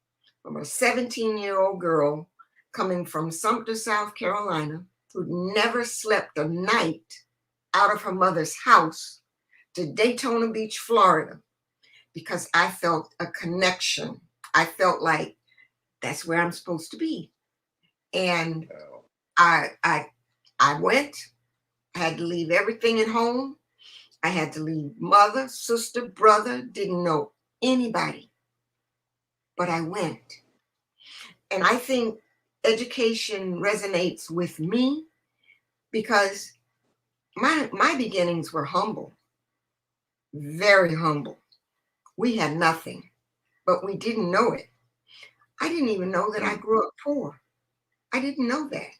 Speaker 2: from a 17-year-old girl coming from Sumter, South Carolina, who'd never slept a night out of her mother's house, to Daytona Beach, Florida, because I felt a connection. I felt like that's where I'm supposed to be. And I went, I had to leave everything at home. I had to leave mother, sister, brother, didn't know anybody, but I went. And I think education resonates with me because my beginnings were humble, very humble. We had nothing, but we didn't know it. I didn't even know that I grew up poor. I didn't know that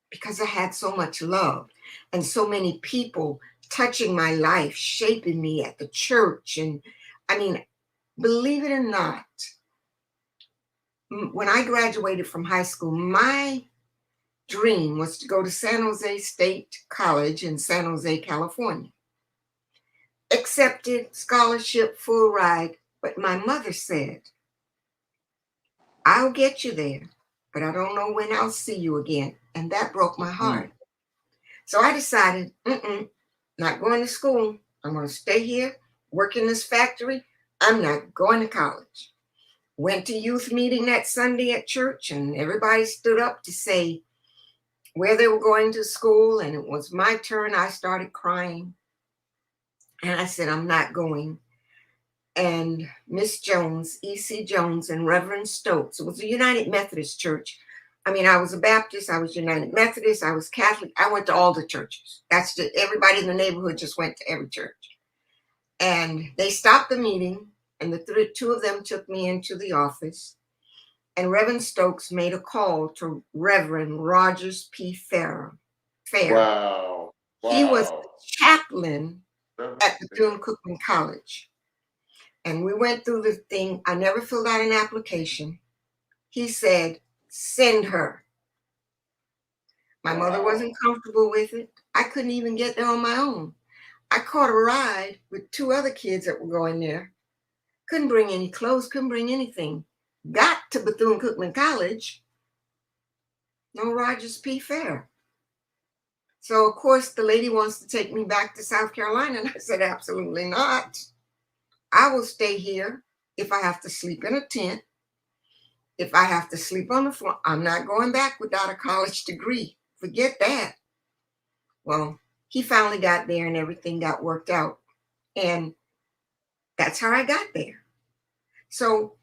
Speaker 2: because I had so much love and so many people touching my life, shaping me at the church. And I mean, believe it or not, when I graduated from high school, my dream was to go to San Jose State College in San Jose, California. Accepted, scholarship, full ride. But my mother said, I'll get you there, but I don't know when I'll see you again. And that broke my heart. So I decided, not going to school. I'm going to stay here, work in this factory. I'm not going to college. Went to youth meeting that Sunday at church, and everybody stood up to say where they were going to school. And it was my turn. I started crying. And I said, I'm not going. And Miss Jones, E.C. Jones, and Reverend Stokes, it was a United Methodist church. I mean, I was a Baptist, I was United Methodist, I was Catholic. I went to all the churches. That's just, everybody in the neighborhood just went to every church. And they stopped the meeting, and the two of them took me into the office. And Reverend Stokes made a call to Reverend Rogers P. Fair.
Speaker 1: Wow.
Speaker 2: He was the chaplain at Bethune-Cookman College. And we went through the thing. I never filled out an application. He said, send her. My mother wasn't comfortable with it. I couldn't even get there on my own. I caught a ride with two other kids that were going there. Couldn't bring any clothes, couldn't bring anything. Got to Bethune-Cookman College. No Rogers P. Fair. So, of course, the lady wants to take me back to South Carolina. And I said, absolutely not. I will stay here if I have to sleep in a tent. If I have to sleep on the floor, I'm not going back without a college degree. Forget that. Well, he finally got there and everything got worked out. And that's how I got there. So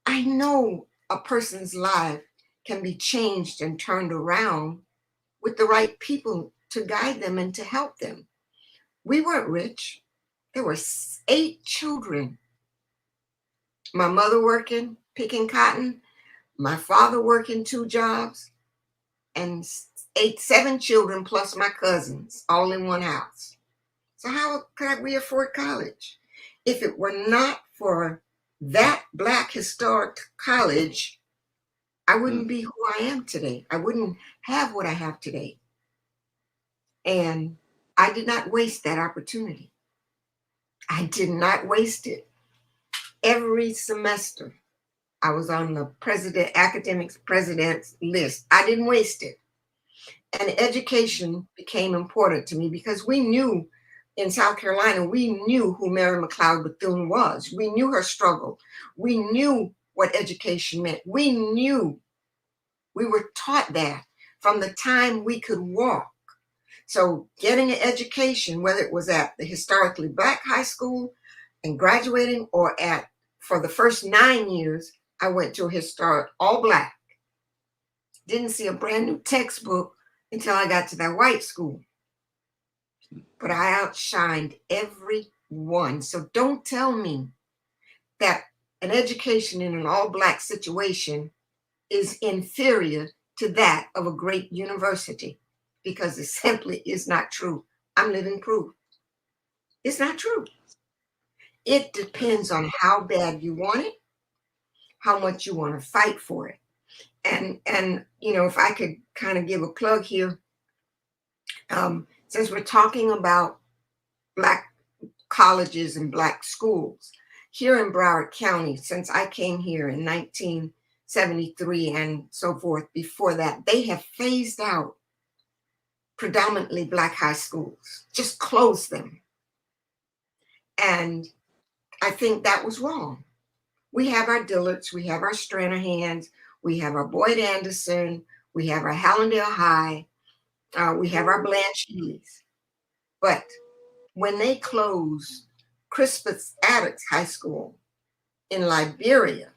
Speaker 2: I know a person's life can be changed and turned around with the right people to guide them and to help them. We weren't rich. There were 8 children. My mother working, picking cotton, my father working 2 jobs, and 7 children plus my cousins, all in one house. So how could we afford college? If it were not for that Black historic college, I wouldn't be who I am today. I wouldn't have what I have today. And I did not waste that opportunity. I did not waste it. Every semester, I was on the academics president's list. I didn't waste it. And education became important to me because we knew in South Carolina, we knew who Mary McLeod Bethune was. We knew her struggle. We knew what education meant. We were taught that from the time we could walk. So getting an education, whether it was at the historically Black high school and graduating, or for the first 9 years, I went to a historic all Black. Didn't see a brand new textbook until I got to that white school. But I outshined everyone. So don't tell me that an education in an all Black situation is inferior to that of a great university, because it simply is not true. I'm living proof. It's not true. It depends on how bad you want it, how much you want to fight for it. And you know, if I could kind of give a plug here, since we're talking about Black colleges and Black schools, here in Broward County, since I came here in 1973 and so forth, before that, they have phased out predominantly Black high schools, just closed them. And I think that was wrong. We have our Dillards, we have our Stranahans, we have our Boyd Anderson, we have our Hallandale High, we have our Blanche Lees. But when they closed Crispus Attucks High School in Liberia,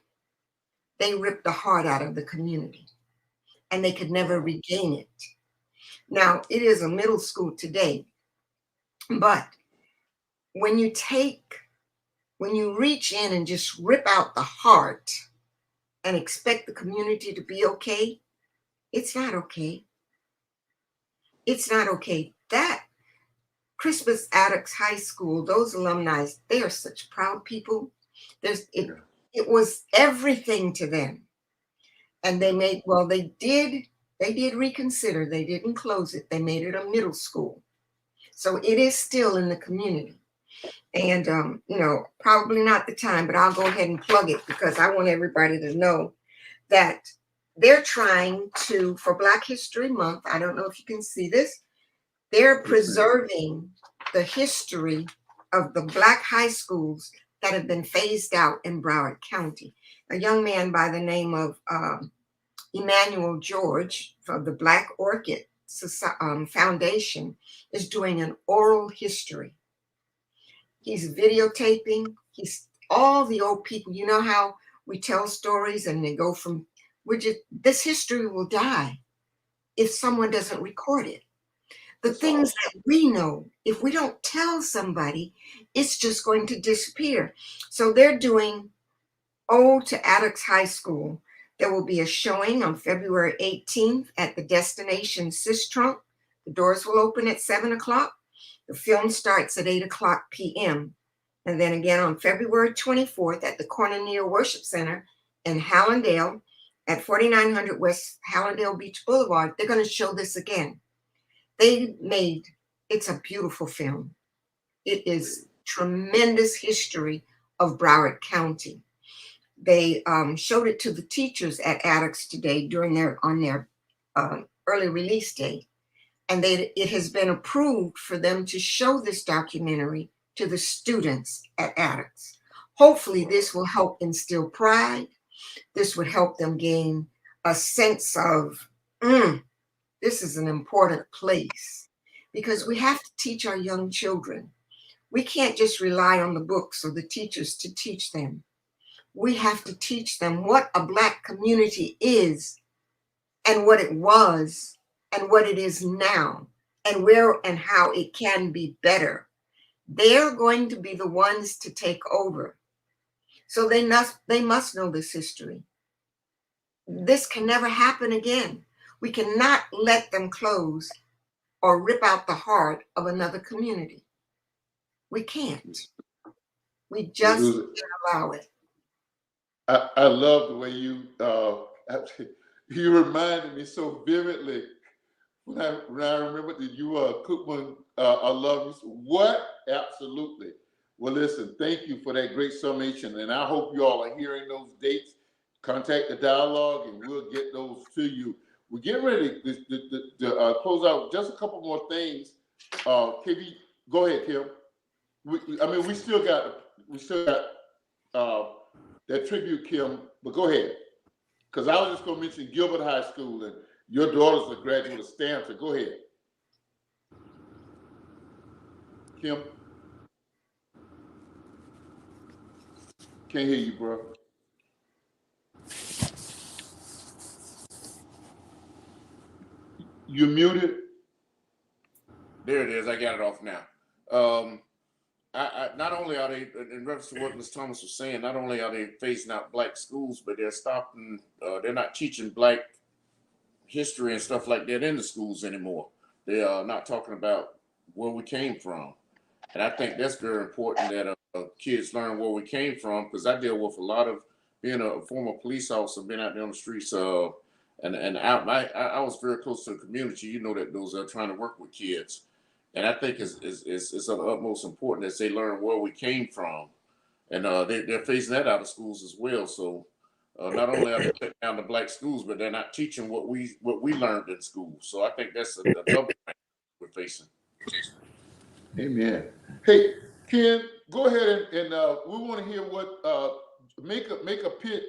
Speaker 2: they ripped the heart out of the community and they could never regain it. Now, it is a middle school today, but when you reach in and just rip out the heart and expect the community to be okay, it's not okay. It's not okay. That Crispus Attucks High School, those alumni, they are such proud people. It was everything to them. And they did reconsider. They didn't close it. They made it a middle school. So it is still in the community. And, probably not the time, but I'll go ahead and plug it because I want everybody to know that they're trying to, for Black History Month, I don't know if you can see this, they're preserving the history of the Black high schools that have been phased out in Broward County. A young man by the name of Emmanuel George from the Black Orchid Foundation is doing an oral history. He's videotaping. He's all the old people. You know how we tell stories and they go from, this history will die if someone doesn't record it. The things that we know, if we don't tell somebody, it's just going to disappear. So they're doing Ode to Attucks High School. There will be a showing on February 18th at the Destination Sistrunk. The doors will open at 7 o'clock. The film starts at 8 o'clock p.m. And then again on February 24th at the Cornelia Worship Center in Hallandale at 4900 West Hallandale Beach Boulevard. They're going to show this again. It's a beautiful film. It is tremendous history of Broward County. They showed it to the teachers at Attucks today on their early release day. And it has been approved for them to show this documentary to the students at Attucks. Hopefully this will help instill pride. This would help them gain a sense of, this is an important place, because we have to teach our young children. We can't just rely on the books or the teachers to teach them. We have to teach them what a Black community is and what it was and what it is now and where and how it can be better. They're going to be the ones to take over. So they must know this history. This can never happen again. We cannot let them close or rip out the heart of another community. We can't. We just can't allow it.
Speaker 1: I love the way you reminded me so vividly when I remember that you Cookman alumnus. What? Absolutely. Well, listen, thank you for that great summation, and I hope you all are hearing those dates. Contact the dialogue, and we'll get those to you. We're getting ready to close out. Just a couple more things. KB, go ahead, Kim. We still got that tribute, Kim, but go ahead. Because I was just going to mention Gilbert High School, and your daughter's a graduate of Stanford. Go ahead. Kim? Can't hear you, bro. You muted?
Speaker 6: There it is. I got it off now. Not only are they, in reference to what Ms. Thomas was saying, not only are they phasing out Black schools, but they're not teaching Black history and stuff like that in the schools anymore. They are not talking about where we came from. And I think that's very important that kids learn where we came from, because I deal with a lot of, being a former police officer, been out there on the streets, and I was very close to the community. You know that those are trying to work with kids. And I think it's of the utmost importance that they learn where we came from. And they're phasing that out of schools as well. So not only are they shutting down the Black schools, but they're not teaching what we learned in school. So I think that's a double thing we're facing.
Speaker 1: Amen. Hey, Ken, go ahead and we want to hear what make a pitch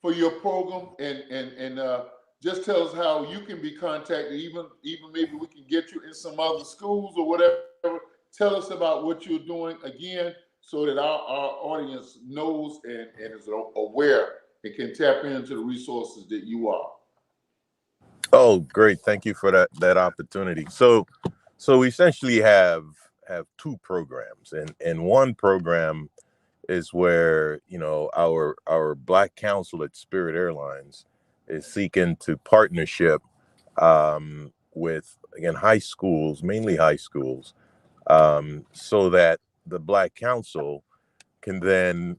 Speaker 1: for your program and just tell us how you can be contacted. Even maybe we can get you in some other schools or whatever. tell us about what you're doing again so that our audience knows and is aware and can tap into the resources that you are.
Speaker 4: Oh, great! Thank you for that opportunity. So we essentially have two programs, and one program is where our Black Council at Spirit Airlines is seeking to partnership with, again, high schools, mainly high schools, so that the Black Council can then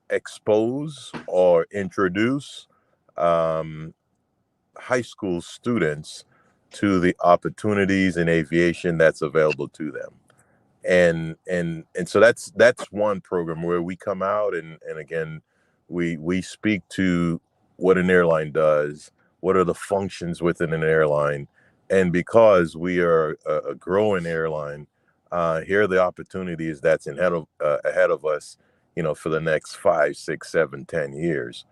Speaker 4: expose or introduce um, high school students to the opportunities in aviation that's available to them. And so that's one program where we come out and again we speak to what an airline does, what are the functions within an airline, and because we are a growing airline, here are the opportunities that's ahead of us, for the next 5, 6, 7, 10 years.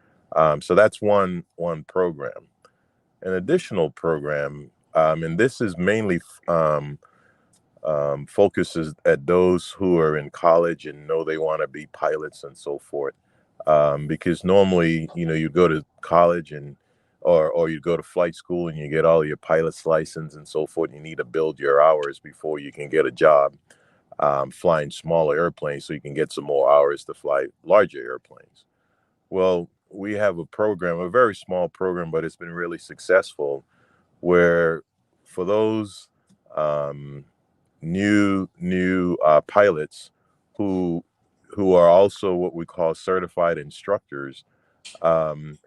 Speaker 4: So that's one program. An additional program, and this is mainly focuses at those who are in college and know they want to be pilots and so forth. Because normally, you go to college or you go to flight school and you get all your pilot's license and so forth. You need to build your hours before you can get a job flying smaller airplanes so you can get some more hours to fly larger airplanes. Well, we have a program, a very small program, but it's been really successful, where for those new pilots who are also what we call certified instructors, um,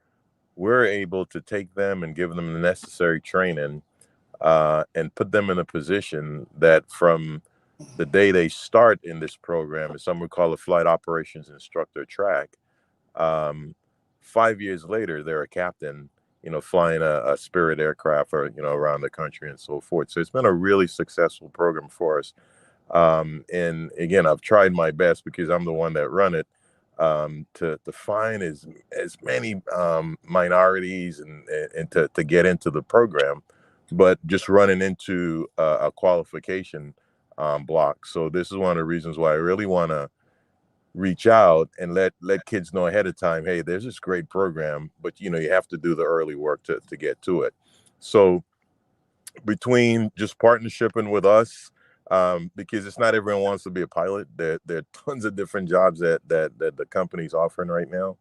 Speaker 4: we're able to take them and give them the necessary training and put them in a position that from the day they start in this program, as some would call a flight operations instructor track, um, 5 years later, they're a captain, flying a Spirit aircraft or, around the country and so forth. So it's been a really successful program for us. And again, I've tried my best because I'm the one that run it, to find as many minorities and to get into the program, but just running into a qualification block. So this is one of the reasons why I really want to reach out and let kids know ahead of time, hey, there's this great program, but you have to do the early work to get to it. So between just partnershiping with us, because it's not everyone wants to be a pilot. There are tons of different jobs that the company's offering right now.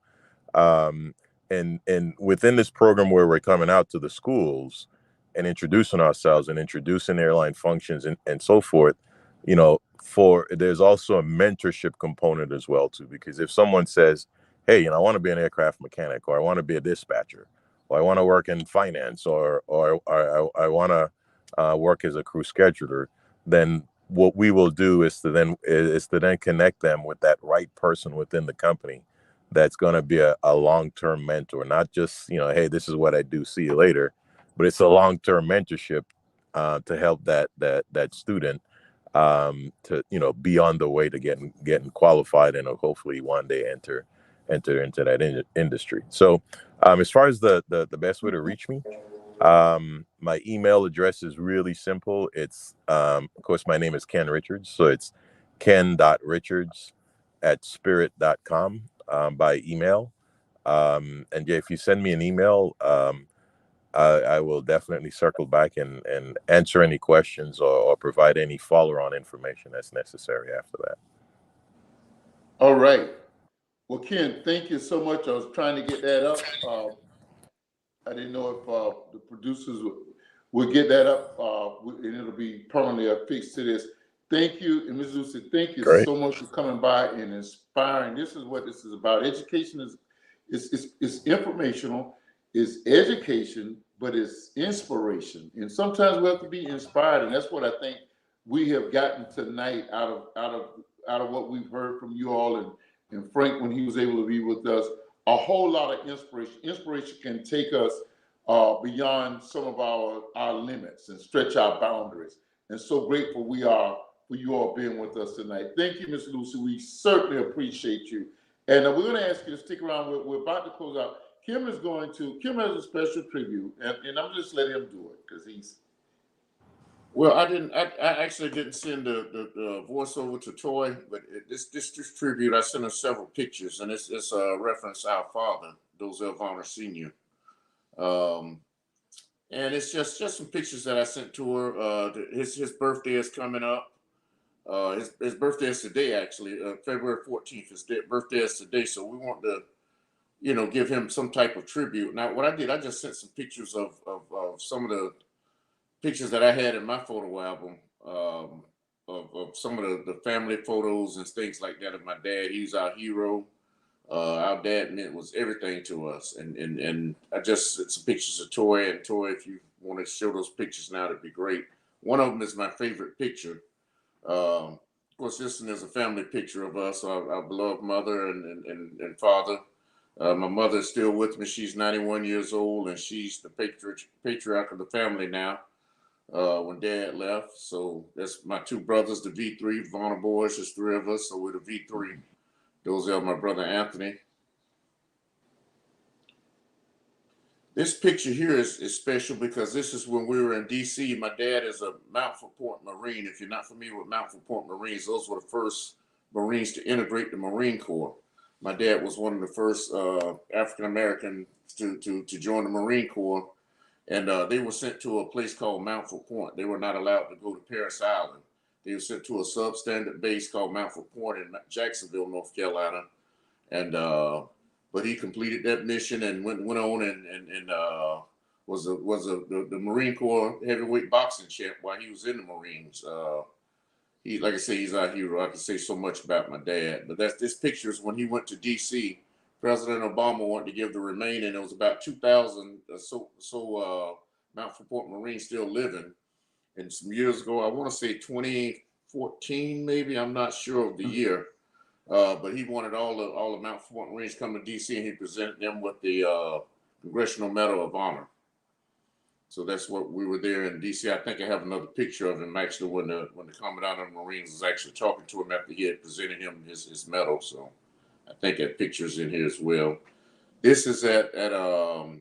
Speaker 4: And within this program where we're coming out to the schools and introducing ourselves and introducing airline functions and so forth, there's also a mentorship component as well too, because if someone says, hey, I want to be an aircraft mechanic, or I want to be a dispatcher, or I want to work in finance, or I want to work as a crew scheduler, then what we will do is to then connect them with that right person within the company that's going to be a long-term mentor, not just, hey, this is what I do, see you later, but it's a long-term mentorship to help that student to be on the way to getting qualified and hopefully one day enter into that industry. So as far as the best way to reach me, my email address is really simple. It's of course, my name is Ken Richards, so it's ken.richards@spirit.com by email. And yeah, if you send me an email, I will definitely circle back and answer any questions or provide any follow-on information that's necessary after that.
Speaker 1: All right. Well, Ken, thank you so much. I was trying to get that up. I didn't know if the producers would get that up, and it'll be permanently affixed to this. Thank you, and Ms. Lucy, thank you
Speaker 4: Great.
Speaker 1: so much for coming by and inspiring. This is what this is about. Education is informational, it's education, but it's inspiration. And sometimes we have to be inspired, and that's what I think we have gotten tonight out of what we've heard from you all and Frank when he was able to be with us. A whole lot of inspiration. Inspiration can take us beyond some of our limits and stretch our boundaries. And so grateful we are for you all being with us tonight. Thank you, Ms. Lucy. We certainly appreciate you. And we're going to ask you to stick around. We're about to close out. Kim has a special tribute, and I'm just letting him do it because
Speaker 6: Well, I actually didn't send the voiceover to Toy, but this tribute, I sent her several pictures, and it's reference our father, Dozell Varner Sr. Um, and it's just some pictures that I sent to her. His birthday is coming up. His birthday is today, actually. February 14th. His birthday is today, so we want to, give him some type of tribute. Now, what I did, I just sent some pictures of some of the pictures that I had in my photo album, of some of the family photos and things like that of my dad. He's our hero. Our dad was everything to us, and I just sent some pictures of Toy. And Toy, if you want to show those pictures now, that'd be great. One of them is my favorite picture. Of course, this one is a family picture of us, our beloved mother and father. My mother is still with me. She's 91 years old, and she's the patriarch of the family now. When Dad left, so that's my two brothers, the V3 Varner boys. There's three of us, so we're the V3. Dozell, my brother Anthony. This picture here is special because this is when we were in DC. My dad is a Mountford Point Marine. If you're not familiar with Mountford Point Marines, those were the first Marines to integrate the Marine Corps. My dad was one of the first African American to join the Marine Corps, and they were sent to a place called Mountford Point. They were not allowed to go to Parris Island. They were sent to a substandard base called Mountford Point in Jacksonville, North Carolina, and but he completed that mission and went on and was the Marine Corps heavyweight boxing champ while he was in the Marines. He, like I say, he's our hero. I can say so much about my dad, but this picture is when he went to D.C. President Obama wanted to give the remaining. It was about 2,000 Mountford Point Marines still living. And some years ago, I want to say 2014, maybe. I'm not sure of the year. But he wanted all the Mountford Point Marines come to D.C. and he presented them with the Congressional Medal of Honor. So that's what we were there in D.C. I think I have another picture of him actually when the Commandant of the Marines was actually talking to him after he had presented him his medal. So I think that picture's in here as well. This is at I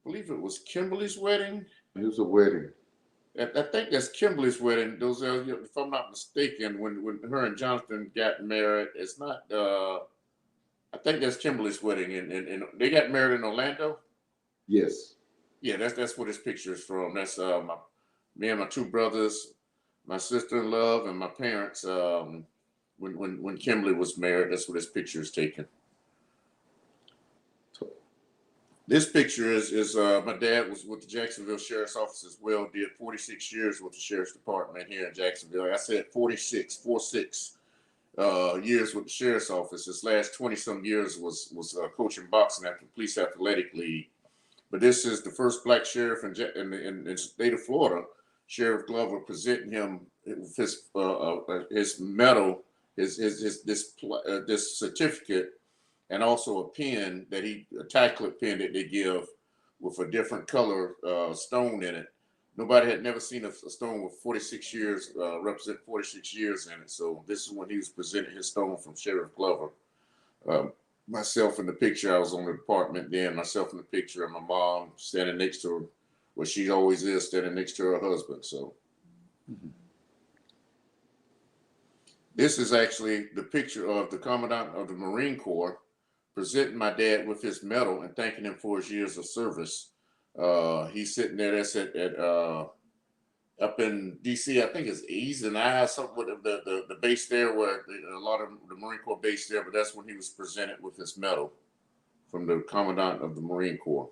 Speaker 6: believe it was Kimberly's wedding.
Speaker 1: It was a wedding.
Speaker 6: I think that's Kimberly's wedding. Those are, if I'm not mistaken, when her and Jonathan got married, it's not. I think that's Kimberly's wedding, and they got married in Orlando.
Speaker 1: Yes.
Speaker 6: Yeah, that's what this picture is from. That's me and my two brothers, my sister-in-law, and my parents. When Kimberly was married, that's what this picture is taken. This picture is my dad was with the Jacksonville Sheriff's Office as well. Did 46 years with the Sheriff's Department here in Jacksonville. I said 46 years with the Sheriff's Office. His last 20-some years was coaching boxing at the Police Athletic League. But this is the first black sheriff in the state of Florida. Sheriff Glover presenting him his medal, this certificate, and also a pen a tie clip pen that they give with a different color stone in it. Nobody had never seen a stone with 46 years, represent 46 years in it. So this is when he was presenting his stone from Sheriff Glover. Myself in the picture, I was on the department then, myself in the picture, and my mom standing next to her, where she always is, standing next to her husband. So this is actually the picture of the Commandant of the Marine Corps presenting my dad with his medal and thanking him for his years of service. He's sitting there. That's at up in DC. I think it's Ease and I, something with the base there, where a lot of the Marine Corps base there. But that's when he was presented with his medal from the Commandant of the Marine Corps.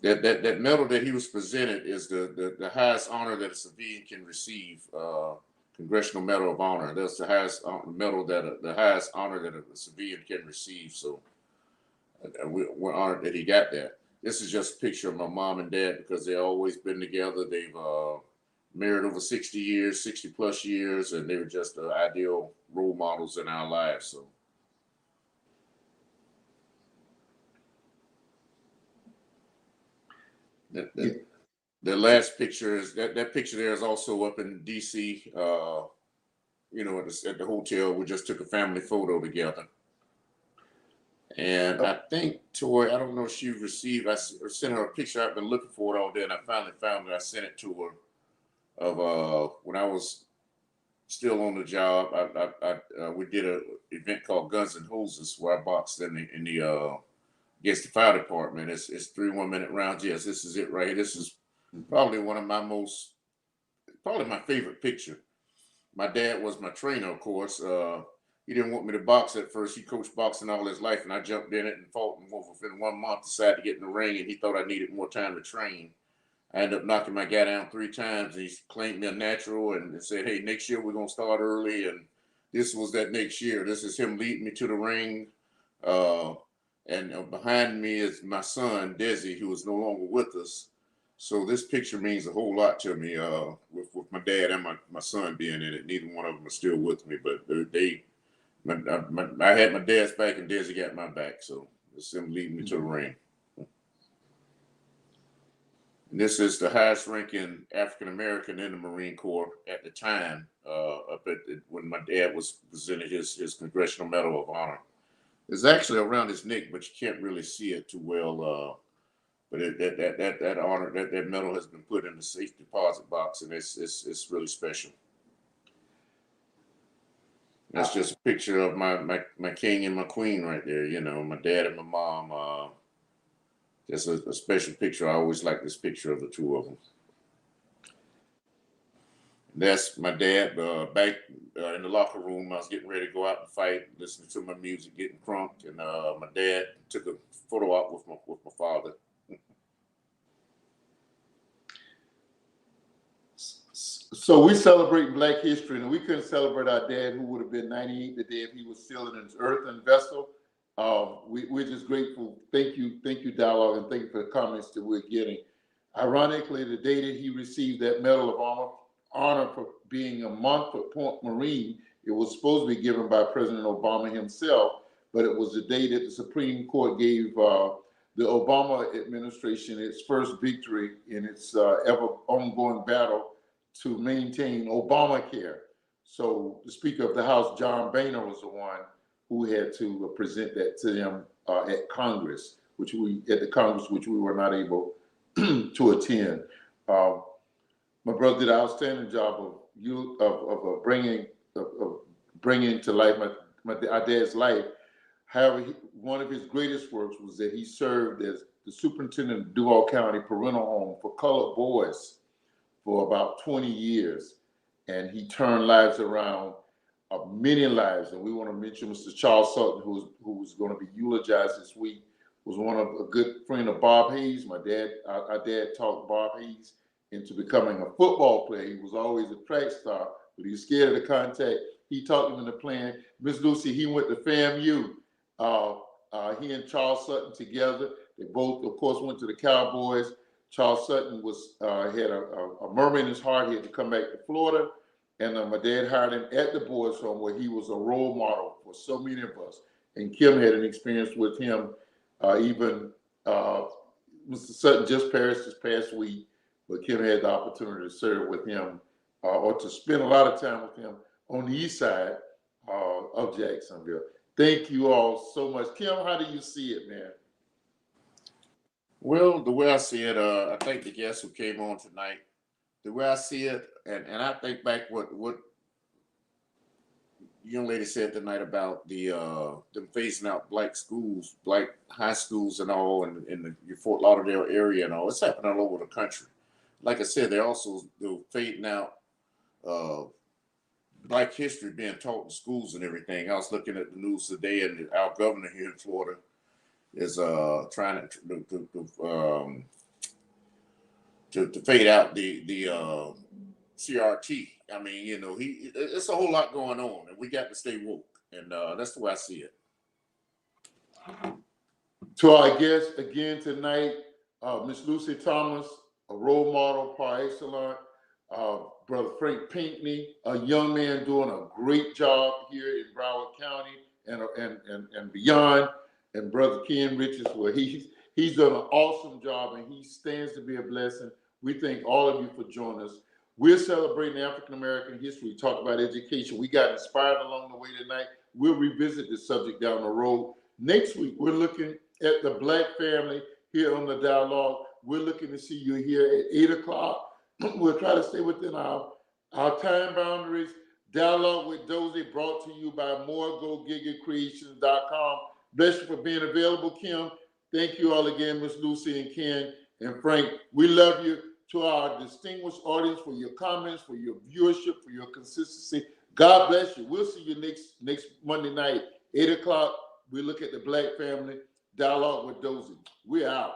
Speaker 6: That medal that he was presented is the highest honor that a civilian can receive. Congressional Medal of Honor. That's the highest medal the highest honor that a civilian can receive. So we're honored that he got that. This is just a picture of my mom and dad because they've always been together. They've married over 60 years, 60 plus years, and they were just the ideal role models in our lives. So. The last picture is that picture there is also up in DC, at the hotel. We just took a family photo together. And I think Tori, I don't know if she received, or sent her a picture. I've been looking for it all day, and I finally found it. I sent it to her of when I was still on the job. We did a event called Guns and Hoses where I boxed in the against the fire department. It's 3 1-minute rounds. Yes, this is it right here. This is probably one of my probably my favorite picture. My dad was my trainer, of course. He didn't want me to box at first. He coached boxing all his life, and I jumped in it and fought. And within 1 month, decided to get in the ring, and he thought I needed more time to train. I ended up knocking my guy down 3 times. And he claimed me a natural and said, "Hey, next year we're gonna start early." And this was that next year. This is him leading me to the ring. And behind me is my son, Desi, who is no longer with us. So this picture means a whole lot to me, with my dad and my son being in it. Neither one of them are still with me, but I had my dad's back and Desi got my back. So it's him leading me to the ring. And this is the highest ranking African American in the Marine Corps at the time, when my dad was presented his Congressional Medal of Honor. It's actually around his neck, but you can't really see it too well. But that honor, that medal has been put in the safe deposit box, and it's really special. That's just a picture of my king and my queen right there. You know, my dad and my mom. Just a special picture. I always like this picture of the 2 of them. That's my dad back in the locker room. I was getting ready to go out and fight, listening to my music, getting crunk, and my dad took a photo op with my father.
Speaker 1: So we celebrate Black history, and we couldn't celebrate our dad, who would have been 98 today if he was still in his earthen vessel. We're just grateful. Thank you, Dialogue, and thank you for the comments that we're getting. Ironically, the day that he received that Medal of Honor for being a Montfort Point Marine, it was supposed to be given by President Obama himself, but it was the day that the Supreme Court gave the Obama administration its first victory in its ever ongoing battle to maintain Obamacare. So the Speaker of the House, John Boehner, was the one who had to present that to them at Congress, which we were not able to attend. My brother did an outstanding job of bringing to life our dad's life. However, one of his greatest works was that he served as the superintendent of Duval County Parental Home for colored boys for about 20 years, and he turned lives around, many lives. And we want to mention Mr. Charles Sutton, who was going to be eulogized this week, was a good friend of Bob Hayes. Our dad taught Bob Hayes into becoming a football player. He was always a track star, but he was scared of the contact. He taught him into playing. Miss Lucy, he went to FAMU. He and Charles Sutton together. They both, of course, went to the Cowboys. Charles Sutton had a murmur in his heart. He had to come back to Florida. And my dad hired him at the boys' home, where he was a role model for so many of us. And Kim had an experience with him. Even Mr. Sutton just passed this past week, but Kim had the opportunity to serve with him or to spend a lot of time with him on the east side of Jacksonville. Thank you all so much. Kim, how do you see it, man?
Speaker 6: Well, the way I see it, I think the guests who came on tonight, the way I see it, and I think back what the young lady said tonight about them phasing out black schools, black high schools and all in the Fort Lauderdale area and all. It's happening all over the country. Like I said, they're fading out black history being taught in schools and everything. I was looking at the news today, and our governor here in Florida is trying to fade out the CRT. I mean, you know, it's a whole lot going on, and we got to stay woke, and that's the way I see it.
Speaker 1: To our guest again tonight, Miss Lucy Thomas, a role model par excellence, Brother Frank Pinkney, a young man doing a great job here in Broward County and beyond, and Brother Ken Richards, where he's done an awesome job, and he stands to be a blessing. We thank all of you for joining us. We're celebrating African American history. We talked about education. We got inspired along the way tonight. We'll revisit this subject down the road. Next week, we're looking at the Black family here on the dialogue. We're looking to see you here at 8 o'clock. We'll try to stay within our time boundaries. Dialogue with Dozell brought to you by moregogiggacreations.com. Bless you for being available, Kim. Thank you all again, Miss Lucy and Ken and Frank. We love you. To our distinguished audience, for your comments, for your viewership, for your consistency. God bless you. We'll see you next Monday night, 8 o'clock. We look at the Black family. Dialogue with Dozell. We're out.